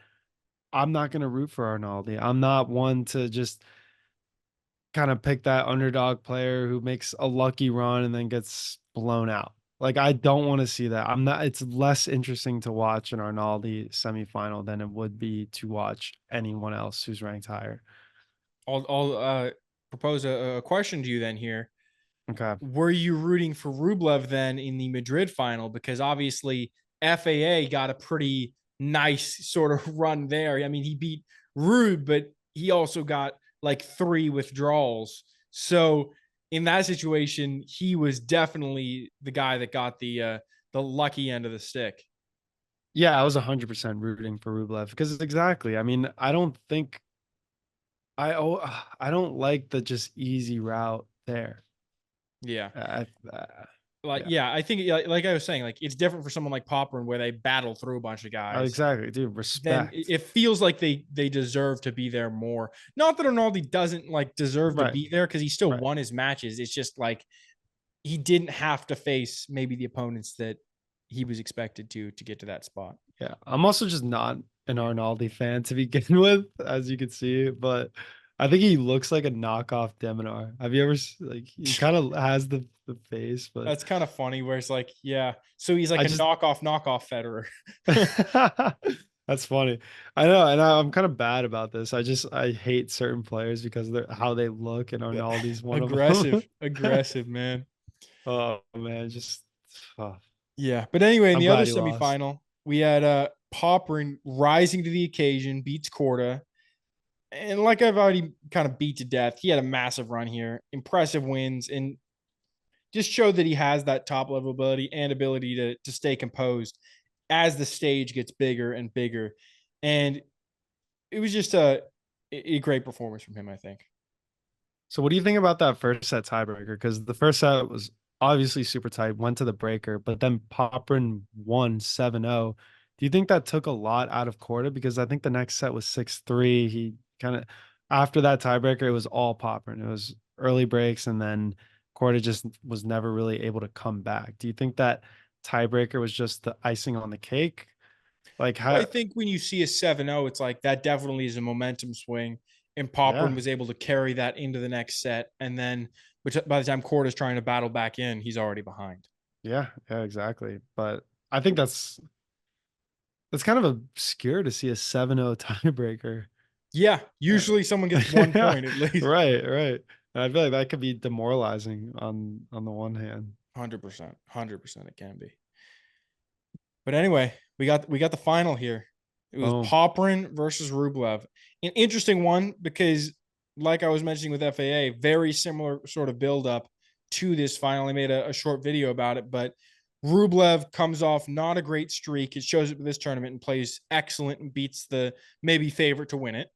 I'm not gonna root for Arnaldi. I'm not one to just kind of pick that underdog player who makes a lucky run and then gets blown out. Like I don't want to see that. I'm not It's less interesting to watch an Arnaldi semifinal than it would be to watch anyone else who's ranked higher. I'll propose a question to you then here. Okay. Were you rooting for Rublev then in the Madrid final? Because obviously FAA got a pretty nice sort of run there. I mean, he beat Rube, but he also got like 3 withdrawals. So in that situation, he was definitely the guy that got the lucky end of the stick. Yeah, I was 100% rooting for Rublev because exactly. I mean, I don't like the just easy route there. Yeah. Like, Yeah. yeah, I think like I was saying, like it's different for someone like Popper where they battle through a bunch of guys. Exactly, dude. Then Respect. it feels like they deserve to be there more. Not that Arnaldi doesn't like deserve to Right. be there because he still Right. won his matches. It's just like he didn't have to face maybe the opponents that he was expected to get to that spot. Yeah. I'm also just not an Arnaldi fan to begin with, as you can see, but I think he looks like a knockoff Deminar. Have you ever like he kind of has the face, but That's kind of funny where it's like, yeah. So he's like I a just knockoff Federer. that's funny. I know, and I'm kind of bad about this. I hate certain players because they're how they look, and Arnaldi's one of them. Aggressive, man. Oh man, just oh, Yeah. But anyway, in I'm the other glad he lost. semifinal, we had Popperin rising to the occasion, beats Korda. And like I've already kind of beat to death, he had a massive run here, impressive wins, and just showed that he has that top level ability and ability to stay composed as the stage gets bigger and bigger. And it was just a great performance from him, I think. So what do you think about that first set tiebreaker? Because the first set was obviously super tight, went to the breaker, but then Popperin won 7-0. Do you think that took a lot out of Korda? Because I think the next set was 6-3. He kind of after that tiebreaker, it was all Popperin. It was early breaks and then Korda just was never really able to come back. Do you think that tiebreaker was just the icing on the cake? Like Well, I how? think when you see a 7-0, it's like that definitely is a momentum swing. And Popyrin Yeah, was able to carry that into the next set. And then, which by the time Korda's trying to battle back in, he's already behind. yeah, exactly. But I think that's kind of obscure to see a 7-0 tiebreaker. Yeah, Uh, usually someone gets 1 point at least. right. And I feel like that could be demoralizing on the one hand. 100%. 100% it can be. But anyway, we got the final here. It was Boom. Popyrin versus Rublev. An interesting one because, like I was mentioning with FAA, very similar sort of buildup to this final. I made a short video about it, but Rublev comes off not a great streak. It shows up in this tournament and plays excellent and beats the maybe favorite to win it.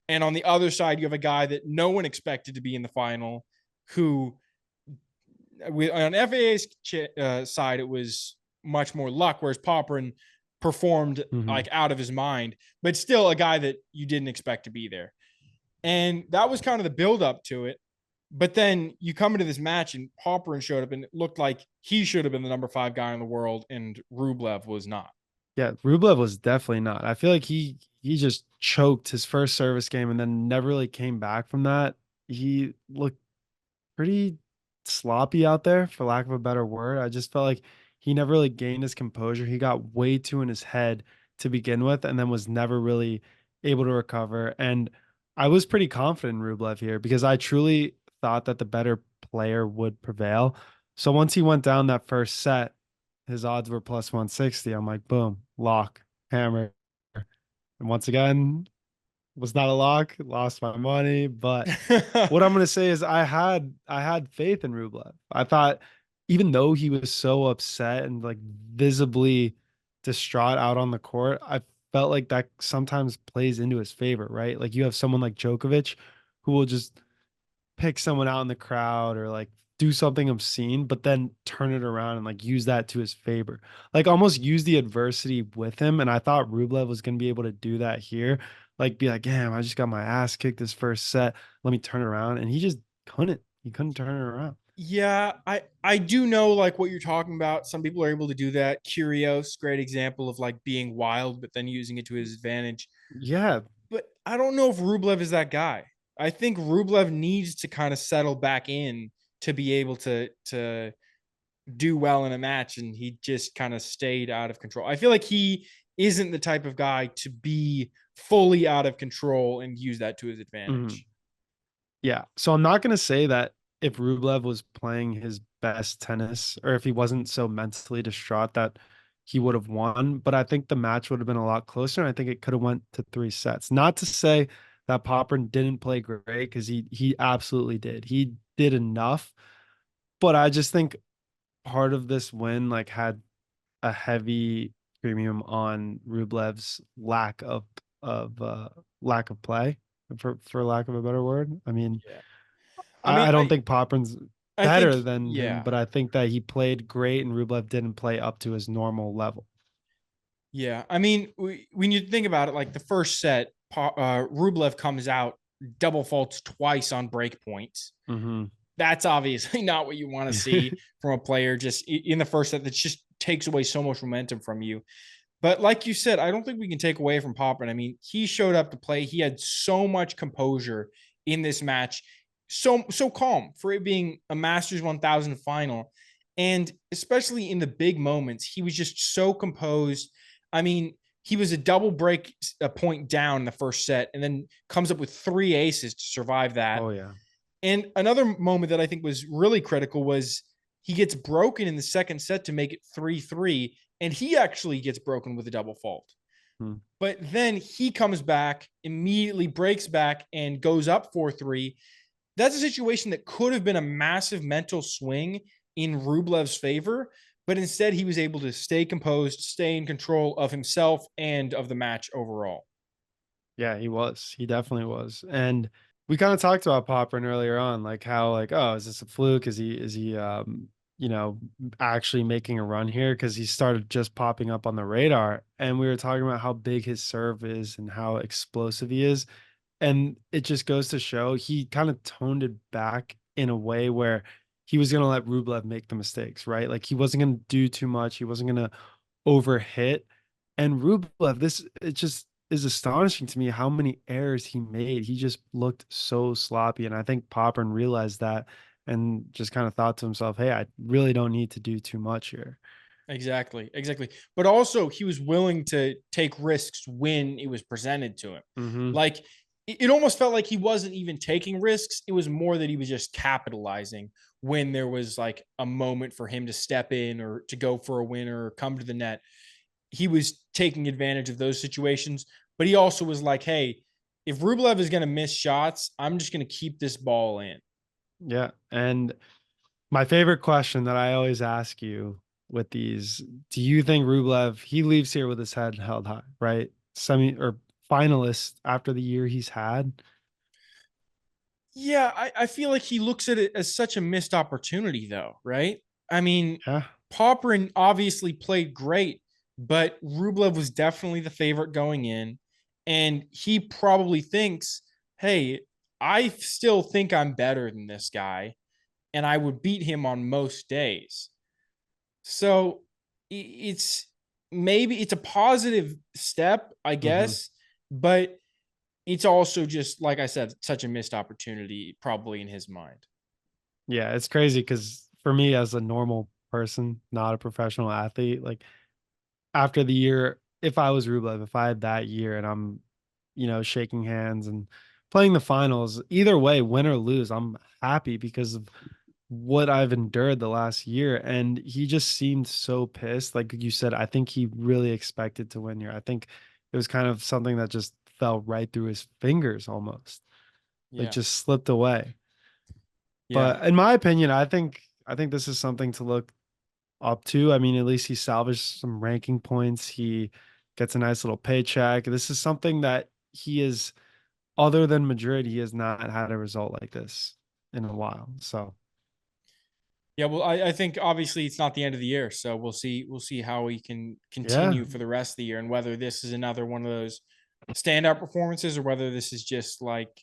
And on the other side, you have a guy that no one expected to be in the final, who on FAA's side, it was much more luck, whereas Popyrin performed Mhm. like out of his mind, but still a guy that you didn't expect to be there. And that was kind of the build up to it. But then you come into this match and Popyrin showed up and it looked like he should have been the number 5 guy in the world, and Rublev was not. Yeah, Rublev was definitely not. I feel like he just choked his first service game and then never really came back from that. He looked pretty sloppy out there, for lack of a better word. I just felt like he never really gained his composure. He got way too in his head to begin with, and then was never really able to recover. And I was pretty confident in Rublev here because I truly thought that the better player would prevail. So once he went down that first set, his odds were plus 160. I'm like, boom, lock, hammer. And once again, was not a lock, lost my money. But what I'm gonna say is I had faith in Rublev. I thought even though he was so upset and like visibly distraught out on the court, I felt like that sometimes plays into his favor, right? Like you have someone like Djokovic who will just pick someone out in the crowd or like do something obscene, but then turn it around and like use that to his favor. Like almost use the adversity with him. And I thought Rublev was going to be able to do that here. Like be like, damn, I just got my ass kicked this first set. Let me turn it around. And he just couldn't. He couldn't turn it around. Yeah, I do know like what you're talking about. Some people are able to do that. Curios, great example of like being wild, but then using it to his advantage. Yeah. But I don't know if Rublev is that guy. I think Rublev needs to kind of settle back in to be able to do well in a match, and he just kind of stayed out of control. I feel like he isn't the type of guy to be fully out of control and use that to his Mhm. advantage. Yeah. So I'm not going to say that if Rublev was playing his best tennis or if he wasn't so mentally distraught that he would have won, but I think the match would have been a lot closer. And I think it could have went to 3 sets. Not to say that Popyrin didn't play great because he absolutely did. He did enough, but I just think part of this win like had a heavy premium on Rublev's lack of play, for lack of a better word. I mean, Yeah. I I mean, don't think Poprin's I think better than him, yeah. but I think that he played great and Rublev didn't play up to his normal level. Yeah. I mean, when you think about it, like the first set, Rublev comes out, double faults twice on break points. Hmm. That's obviously not what you want to see from a player just in the first set. That just takes away so much momentum from you. But like you said, I don't think we can take away from Popper. I mean, he showed up to play. He had so much composure in this match, so calm for it being a Masters 1000 final, and especially in the big moments, he was just so composed. I mean, he was a double break a point down in the first set, and then comes up with 3 aces to survive that. Oh yeah. And another moment that I think was really critical was he gets broken in the second set to make it 3-3, and he actually gets broken with a double fault. Hmm. But then he comes back, immediately breaks back, and goes up 4-3. That's a situation that could have been a massive mental swing in Rublev's favor, but instead he was able to stay composed, stay in control of himself and of the match overall. Yeah, he was. He definitely was. And we kind of talked about Poprin earlier on, like how like, oh, is this a fluke? Is he you know, actually making a run here? Because he started just popping up on the radar. And we were talking about how big his serve is and how explosive he is. And it just goes to show he kind of toned it back in a way where he was going to let Rublev make the mistakes, right? Like he wasn't going to do too much. He wasn't going to overhit. And Rublev, it just is astonishing to me how many errors he made. He just looked so sloppy. And I think Popyrin realized that and just kind of thought to himself, hey, I really don't need to do too much here. Exactly. But also, he was willing to take risks when it was presented to him. Mm-hmm. Like, it almost felt like he wasn't even taking risks. It was more that he was just capitalizing when there was like a moment for him to step in or to go for a win or come to the net. He was taking advantage of those situations, but he also was like, hey, if Rublev is going to miss shots, I'm just going to keep this ball in. Yeah. And my favorite question that I always ask you with these, do you think Rublev, he leaves here with his head held high, right? Semi or finalist after the year he's had? Yeah, I feel like he looks at it as such a missed opportunity, though, right? I mean, Yeah. Popyrin obviously played great, but Rublev was definitely the favorite going in. And he probably thinks, hey, I still think I'm better than this guy, and I would beat him on most days. So it's maybe it's a positive step, I Mm-hmm. guess, but it's also just, like I said, such a missed opportunity, probably in his mind. Yeah, it's crazy because for me as a normal person, not a professional athlete, like after the year, if I was Rublev, if I had that year and I'm, shaking hands and playing the finals, either way, win or lose, I'm happy because of what I've endured the last year. And he just seemed so pissed. Like you said, I think he really expected to win here. I think it was kind of something that just fell right through his fingers almost, like Yeah. just slipped away. Yeah. But in my opinion, I think this is something to look up to. I mean, at least he salvaged some ranking points. He gets a nice little paycheck. This is something that he is, other than Madrid, he has not had a result like this in a while. So Yeah. Well, I think obviously it's not the end of the year. So we'll see. We'll see how he can yeah. continue for the rest of the year and whether this is another one of those standout performances or whether this is just like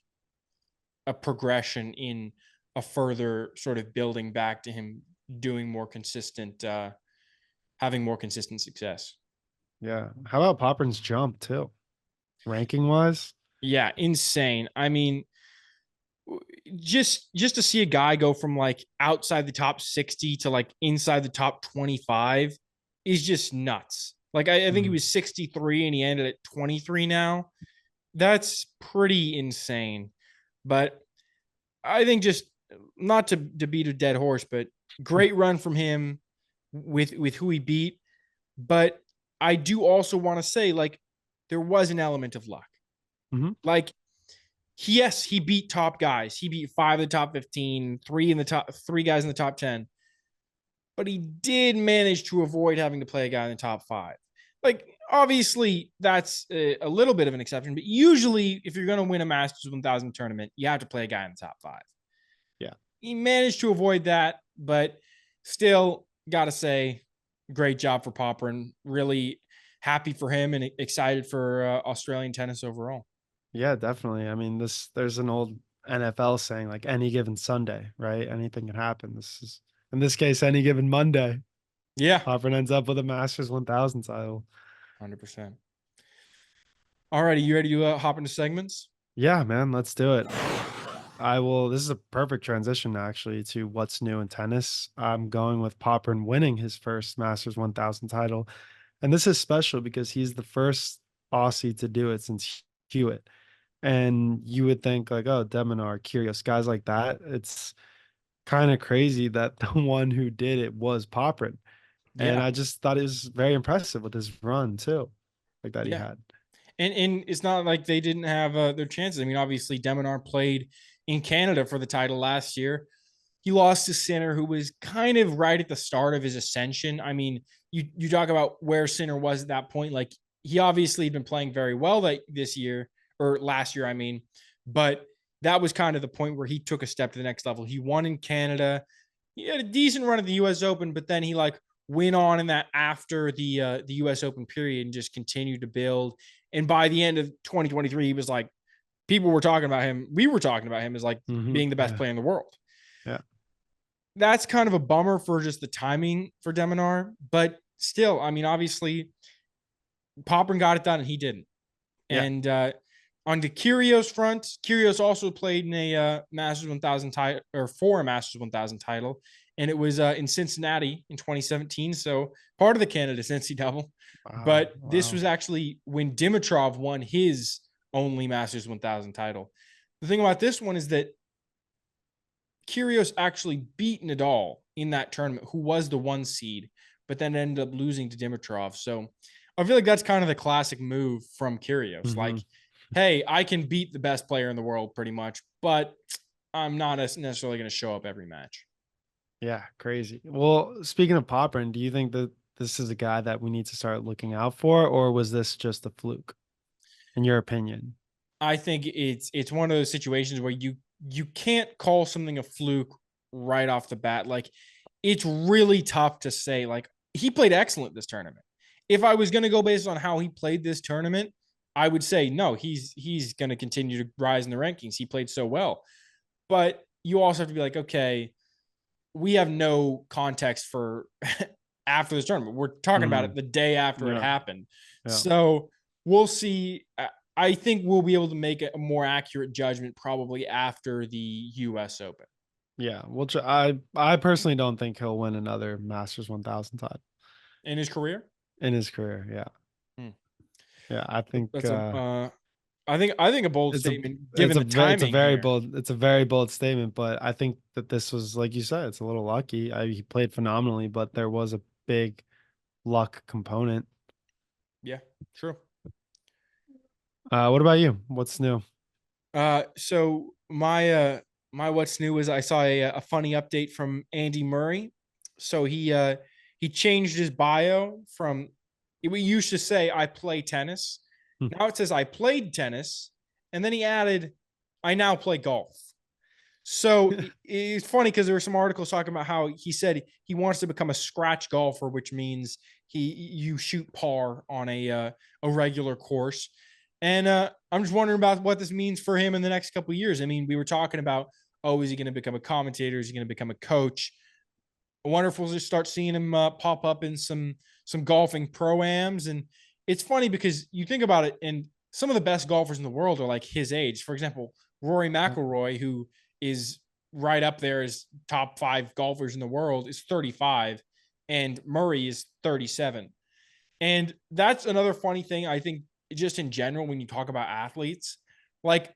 a progression in a further sort of building back to him doing more consistent, having more consistent success. Yeah. How about Popper's jump too? Ranking wise? Yeah, insane. I mean, just to see a guy go from like outside the top 60 to like inside the top 25 is just nuts. Like I think he Mhm. was 63 and he ended at 23 now. That's pretty insane. But I think just not to beat a dead horse, but great run from him with who he beat. But I do also want to say, like, there was an element of luck. Mhm. Like, yes, he beat top guys. He beat 5 of the top 15, three guys in the top 10. But he did manage to avoid having to play a guy in the top 5. Like, obviously, that's a little bit of an exception, but usually, if you're going to win a Masters 1000 tournament, you have to play a guy in the top 5. Yeah. He managed to avoid that, but still, gotta say, great job for Popyrin. Really happy for him and excited for Australian tennis overall. Yeah, definitely. I mean, there's an old NFL saying like any given Sunday, right? Anything can happen. This is in this case, any given Monday. Yeah, Popper ends up with a Masters 1000 title. 100%. All righty, you ready to hop into segments? Yeah, man, let's do it. I will. This is a perfect transition actually to what's new in tennis. I'm going with Popper winning his first Masters 1000 title. And this is special because he's the first Aussie to do it since Hewitt. And you would think like, oh, Deminar, Kyrgios, guys like that. It's kind of crazy that the one who did it was Popper. And Yeah, I just thought it was very impressive with his run too, like that he yeah. had. And it's not like they didn't have their chances. I mean, obviously, Deminar played in Canada for the title last year. He lost to Sinner, who was kind of right at the start of his ascension. I mean, you talk about where Sinner was at that point. Like he obviously had been playing very well this year or last year, I mean, but that was kind of the point where he took a step to the next level. He won in Canada. He had a decent run at the U.S. Open, but then he like went on in that after the U.S. Open period and just continued to build. And by the end of 2023, he was like, people were talking about him. We were talking about him as like Mm-hmm. being the best Yeah. player in the world. Yeah. that's kind of a bummer for just the timing for de Minaur. But still, I mean, obviously, Popyrin got it done and he didn't. Yeah. And on the Kyrgios front, Kyrgios also played in a Masters 1000 title, or for a Masters 1000 title, and it was in Cincinnati in 2017. So part of the Canada Cincy double. But this was actually when Dimitrov won his only Masters 1000 title. The thing about this one is that Kyrgios actually beat Nadal in that tournament, who was the 1 seed, but then ended up losing to Dimitrov. So I feel like that's kind of the classic move from Kyrgios. Mhm. Like, hey, I can beat the best player in the world pretty much, but I'm not necessarily going to show up every match. Yeah, crazy. Well, speaking of Popyrin, do you think that this is a guy that we need to start looking out for, or was this just a fluke, in your opinion? I think it's one of those situations where you can't call something a fluke right off the bat. Like, it's really tough to say. Like, he played excellent this tournament. If I was going to go based on how he played this tournament, I would say no, he's going to continue to rise in the rankings. He played so well. But you also have to be like, okay, we have no context for after this tournament. We're talking about it the day after it happened. Yeah. So we'll see. I think we'll be able to make a more accurate judgment probably after the US Open. Yeah, which I personally don't think he'll win another Masters 1000 title In his career? in his career. Yeah. Yeah, I think That's I think a bold statement given the timing. It's a very bold statement, but I think that this was, like you said, it's a little lucky. He played phenomenally, but there was a big luck component. Yeah, true. What about you? What's new? So my what's new is I saw a funny update from Andy Murray. So he changed his bio from, we used to say I play tennis. Now it says I played tennis, and then he added I now play golf. So it's funny because there were some articles talking about how he said he wants to become a scratch golfer, which means you shoot par on a regular course. And I'm just wondering about what this means for him in the next couple of years. I mean, we were talking about, oh, is he going to become a commentator? Is he going to become a coach? I wonder if we'll just start seeing him pop up in some golfing pro-ams. And it's funny because you think about it, and some of the best golfers in the world are like his age. For example, Rory McIlroy, who is right up there as top 5 golfers in the world, is 35, and Murray is 37. And that's another funny thing, I think, just in general, when you talk about athletes, like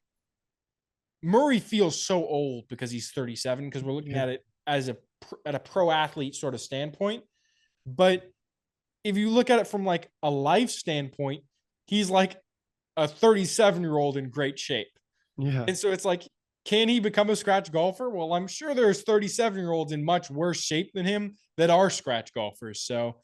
Murray feels so old because he's 37, because we're looking at it as at a pro athlete sort of standpoint. But if you look at it from like a life standpoint, he's like a 37-year-old in great shape. Yeah. And so it's like, can he become a scratch golfer? Well, I'm sure there's 37-year-olds in much worse shape than him that are scratch golfers. So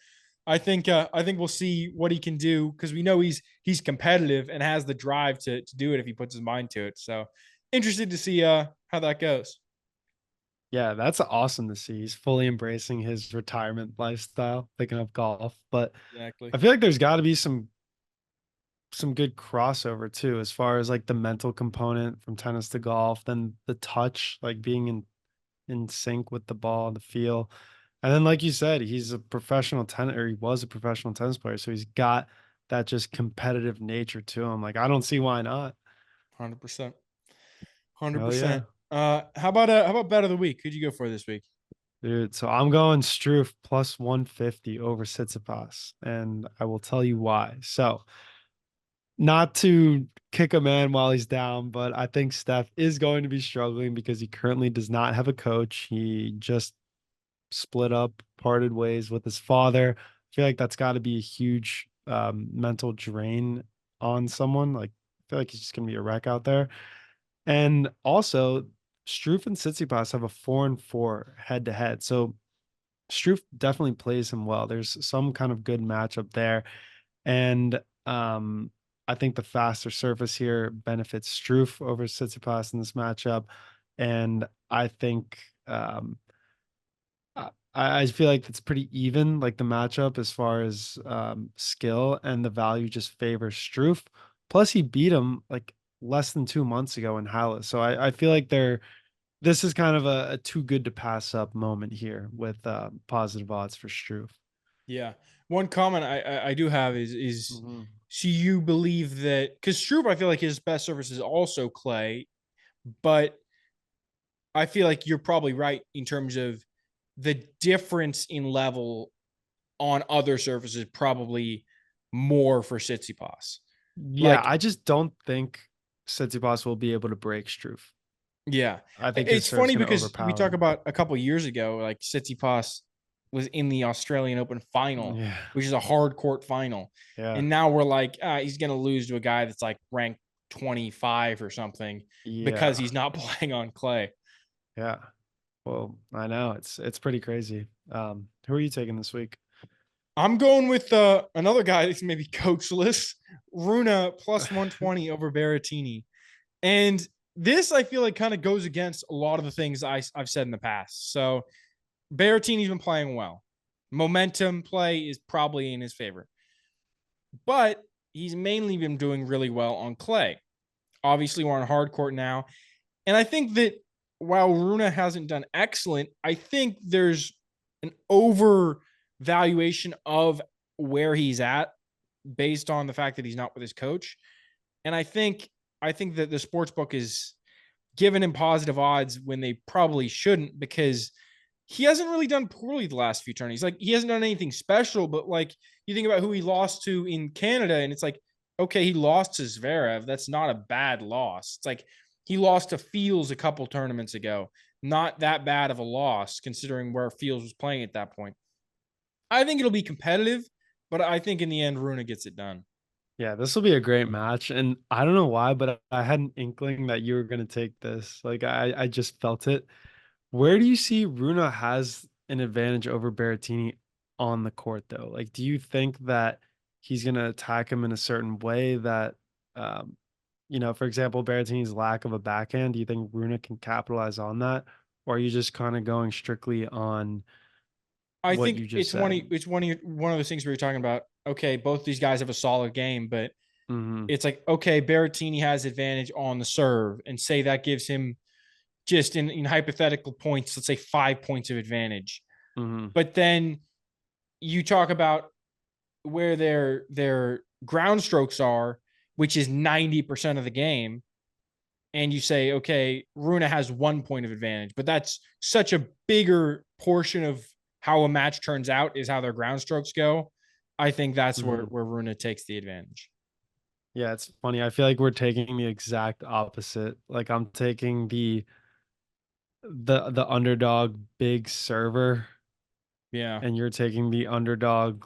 I think we'll see what he can do, because we know he's competitive and has the drive to do it if he puts his mind to it. So interested to see how that goes. Yeah, that's awesome to see. He's fully embracing his retirement lifestyle, picking up golf. But Exactly. I feel like there's got to be some good crossover too, as far as like the mental component from tennis to golf, then the touch, like being in sync with the ball, the feel. And then, like you said, he's a professional tennis, or he was a professional tennis player. So he's got that just competitive nature to him. Like, I don't see why not. 100%. Hell yeah. 100%. How about bet of the week? Who'd you go for this week? Dude, so I'm going Struff plus 150 over Tsitsipas, and I will tell you why. So, not to kick a man while he's down, but I think Steph is going to be struggling because he currently does not have a coach. He just split up, parted ways with his father. I feel like that's got to be a huge mental drain on someone. Like, I feel like he's just going to be a wreck out there. And also, Struff and Tsitsipas have a 4-4 head to head. So Struff definitely plays him well. There's some kind of good matchup there. And I think the faster surface here benefits Struff over Tsitsipas in this matchup. And I think I feel like it's pretty even, like the matchup as far as skill, and the value just favors Struff. Plus, he beat him like less than 2 months ago in Halle. So I feel like they're this is kind of a too good to pass up moment here with positive odds for Struve. Yeah. One comment I do have is so you believe that because Struve, I feel like his best surface is also clay, but I feel like you're probably right in terms of the difference in level on other surfaces, probably more for Tsitsipas. Yeah, Like, I just don't think Tsitsipas will be able to break Struve. yeah, I think his it's serve's funny going to because we overpower talk him. about a couple years ago, like Tsitsipas was in the Australian Open final, Yeah, which is a hard court final, yeah, and now we're like, he's going to lose to a guy that's like ranked 25 or something because yeah, he's not playing on clay. yeah. Well, I know it's pretty crazy. Who are you taking this week? I'm going with another guy that's maybe coachless, Runa plus 120 over Berrettini. And this, I feel like, kind of goes against a lot of the things I've said in the past. So Berrettini's been playing well. Momentum play is probably in his favor. But he's mainly been doing really well on clay. Obviously, we're on hard court now. And I think that while Runa hasn't done excellent, I think there's an overvaluation of where he's at based on the fact that he's not with his coach. And I think that the sports book is giving him positive odds when they probably shouldn't, because he hasn't really done poorly the last few tourneys. Like, he hasn't done anything special, but like you think about who he lost to in Canada, and it's like, okay, he lost to Zverev. That's not a bad loss. It's like he lost to Fields a couple tournaments ago. Not that bad of a loss considering where Fields was playing at that point. I think it'll be competitive, but I think in the end, Runa gets it done. Yeah, this will be a great match, and I don't know why, but I had an inkling that you were going to take this. Like I just felt it. Where do you see Runa has an advantage over Berrettini on the court, though? Like, do you think that he's going to attack him in a certain way that, um, for example, Berrettini's lack of a backhand? Do you think Runa can capitalize on that, or are you just kind of going strictly on I what think you just it's one said? of one of those things we were talking about. Okay, both these guys have a solid game, but Hmm. it's like, okay, Berrettini has advantage on the serve, and say that gives him just in hypothetical points, let's say 5 points of advantage. Hmm. But then you talk about where their ground strokes are, which is 90% of the game, and you say, okay, Runa has 1 point of advantage, but that's such a bigger portion of how a match turns out is how their ground strokes go. I think that's where Hmm. Runa takes the advantage. Yeah, it's funny. I feel like we're taking the exact opposite. Like I'm taking the underdog big server, Yeah. and you're taking the underdog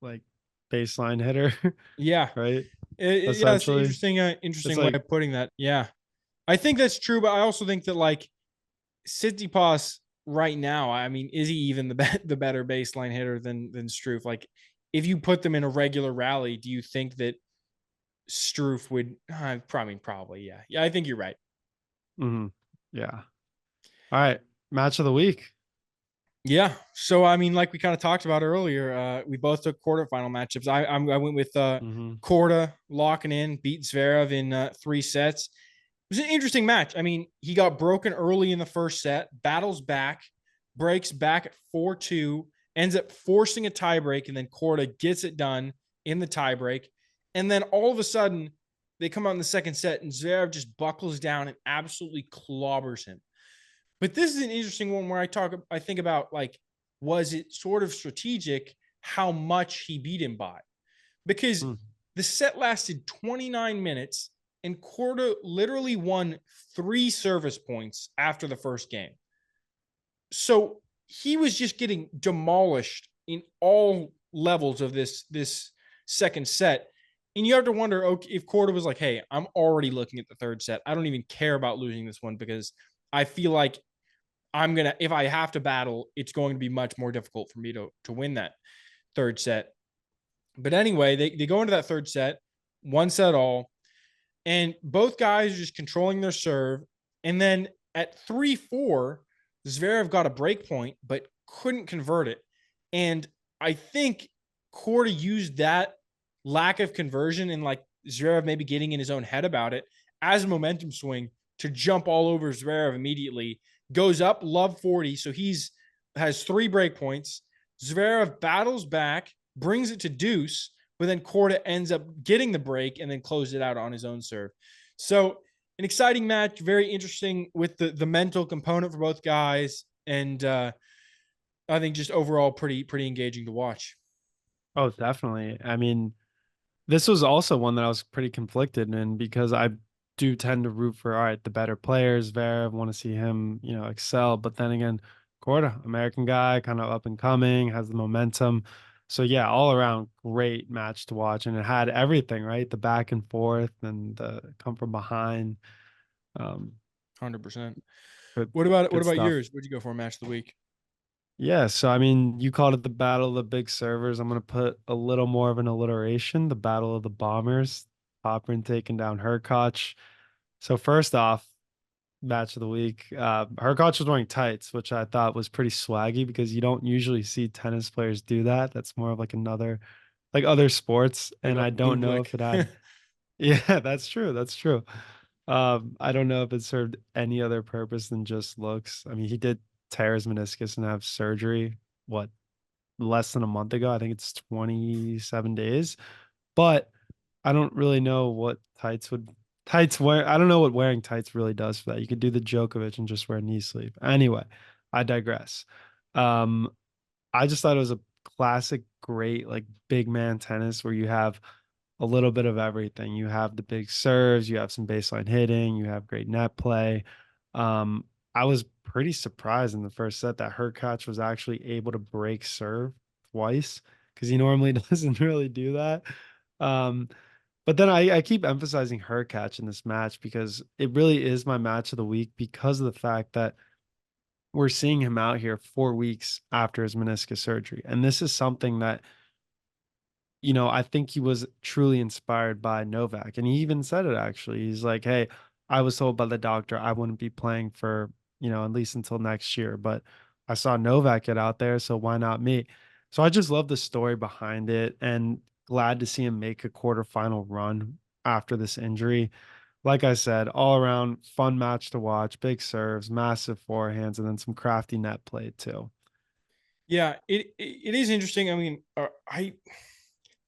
like baseline hitter, Yeah. right? Yeah, it's an Essentially, it's interesting way like, of putting that. Yeah. I think that's true, but I also think that like Tsitsipas right now, I mean, is he even the better baseline hitter than Struff? Like, if you put them in a regular rally, do you think that Struff would? Probably, yeah, yeah. I think you're right. mhm, yeah. All right, match of the week. Yeah. So I mean, like we kind of talked about earlier, we both took quarterfinal matchups. I went with Hmm. Korda locking in, beat Zverev in 3 sets. It was an interesting match. I mean, he got broken early in the first set, battles back, breaks back at 4-2, ends up forcing a tiebreak, and then Korda gets it done in the tiebreak. And then all of a sudden, they come out in the second set, and Zverev just buckles down and absolutely clobbers him. But this is an interesting one where I think about like, was it sort of strategic how much he beat him by? Because Mm. the set lasted 29 minutes and Korda literally won 3 service points after the first game. So he was just getting demolished in all levels of this second set. And you have to wonder, okay, if Korda was like, hey, I'm already looking at the third set. I don't even care about losing this one because I feel like if I have to battle, it's going to be much more difficult for me to win that third set. But anyway, they go into that third set, 1 set all, and both guys are just controlling their serve. And then at 3-4, Zverev got a break point, but couldn't convert it. And I think Korda used that lack of conversion and like Zverev maybe getting in his own head about it as a momentum swing to jump all over Zverev immediately. Goes up, love 40. So has 3 break points. Zverev battles back, brings it to deuce, but then Korda ends up getting the break and then closed it out on his own serve. So an exciting match, very interesting with the mental component for both guys. And I think just overall pretty engaging to watch. Oh, definitely. I mean, this was also one that I was pretty conflicted in because I do tend to root for, all right, the better players. Zverev, want to see him, excel. But then again, Korda, American guy, kind of up and coming, has the momentum. So yeah, all around great match to watch, and it had everything, right? The back and forth and the come from behind. 100%. Good, What about good stuff. yours? What'd you go for match of the week? Yeah, so I mean, you called it the battle of the big servers. I'm gonna put a little more of an alliteration, the battle of the bombers. Popperin taking down Hurkacz. So first off, match of the week. Hurkacz was wearing tights, which I thought was pretty swaggy because you don't usually see tennis players do that. That's more of like other sports. Like And a I don't know if it had, yeah, that's true. That's true. I don't know if it served any other purpose than just looks. I mean, he did tear his meniscus and have surgery, what, less than a month ago? I think it's 27 days. But I don't really know what tights wear. I don't know what wearing tights really does for that. You could do the Djokovic and just wear knee sleeve. Anyway, I digress. Um, I just thought it was a classic, great, like big man tennis where you have a little bit of everything. You have the big serves, you have some baseline hitting, you have great net play. I was pretty surprised in the first set that Hurkacz was actually able to break serve twice because he normally doesn't really do that. Um, but then I keep emphasizing Hurkacz in this match because it really is my match of the week because of the fact that we're seeing him out here 4 weeks after his meniscus surgery. And this is something that, I think he was truly inspired by Novak. And he even said it actually. He's like, hey, I was told by the doctor I wouldn't be playing for, at least until next year. But I saw Novak get out there, so why not me? So I just love the story behind it and glad to see him make a quarterfinal run after this injury. Like I said, all around fun match to watch, big serves, massive forehands, and then some crafty net play too. Yeah, it is interesting. I mean, I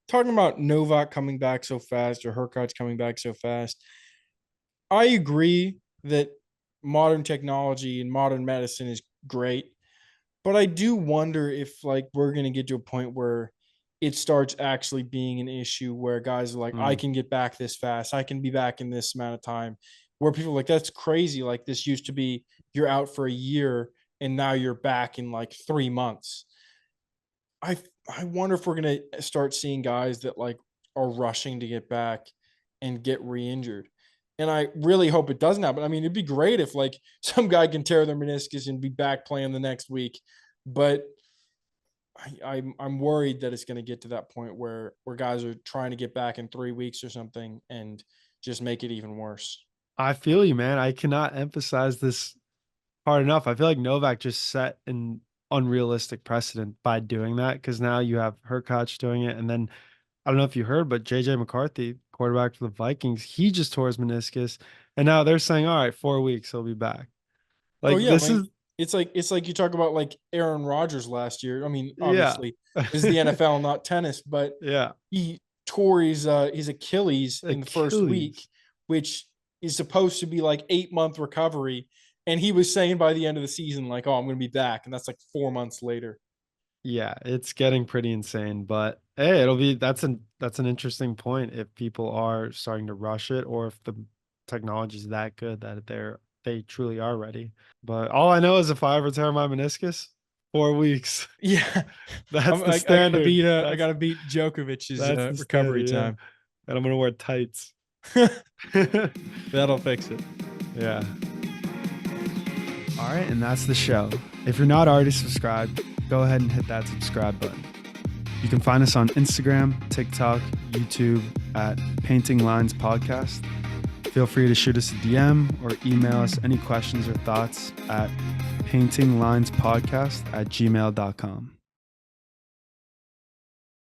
talking about Novak coming back so fast or Hurkacz coming back so fast. I agree that modern technology and modern medicine is great, but I do wonder if like we're going to get to a point where it starts actually being an issue where guys are like, I can get back this fast. I can be back in this amount of time. Where people are like, that's crazy. Like this used to be you're out for a year and now you're back in like 3 months. I wonder if we're gonna start seeing guys that like are rushing to get back and get re-injured. And I really hope it doesn't happen. I mean, it'd be great if like some guy can tear their meniscus and be back playing the next week. But I'm worried that it's going to get to that point where guys are trying to get back in 3 weeks or something and just make it even worse. I feel you, man. I cannot emphasize this hard enough. I feel like Novak just set an unrealistic precedent by doing that because now you have Hurkacz doing it. And then I don't know if you heard, but JJ McCarthy, quarterback for the Vikings, he just tore his meniscus. And now they're saying, all right, 4 weeks, he'll be back. Like, this is. It's like you talk about like Aaron Rodgers last year. I mean, Yeah. obviously, this is the NFL, not tennis, but Yeah. he tore his Achilles in the first week, which is supposed to be like 8-month recovery. And he was saying by the end of the season, like, oh, I'm going to be back. And that's like 4 months later. Yeah, it's getting pretty insane. But hey, that's an interesting point if people are starting to rush it or if the technology is that good that they truly are ready. But all I know is if I ever tear my meniscus, 4 weeks. Yeah. That's the standard. I gotta beat Djokovic's recovery time. And I'm gonna wear tights. That'll fix it. Yeah. All right, and that's the show. If you're not already subscribed, go ahead and hit that subscribe button. You can find us on Instagram, TikTok, YouTube at Painting Lines Podcast. Feel free to shoot us a DM or email us any questions or thoughts at paintinglinespodcast@gmail.com.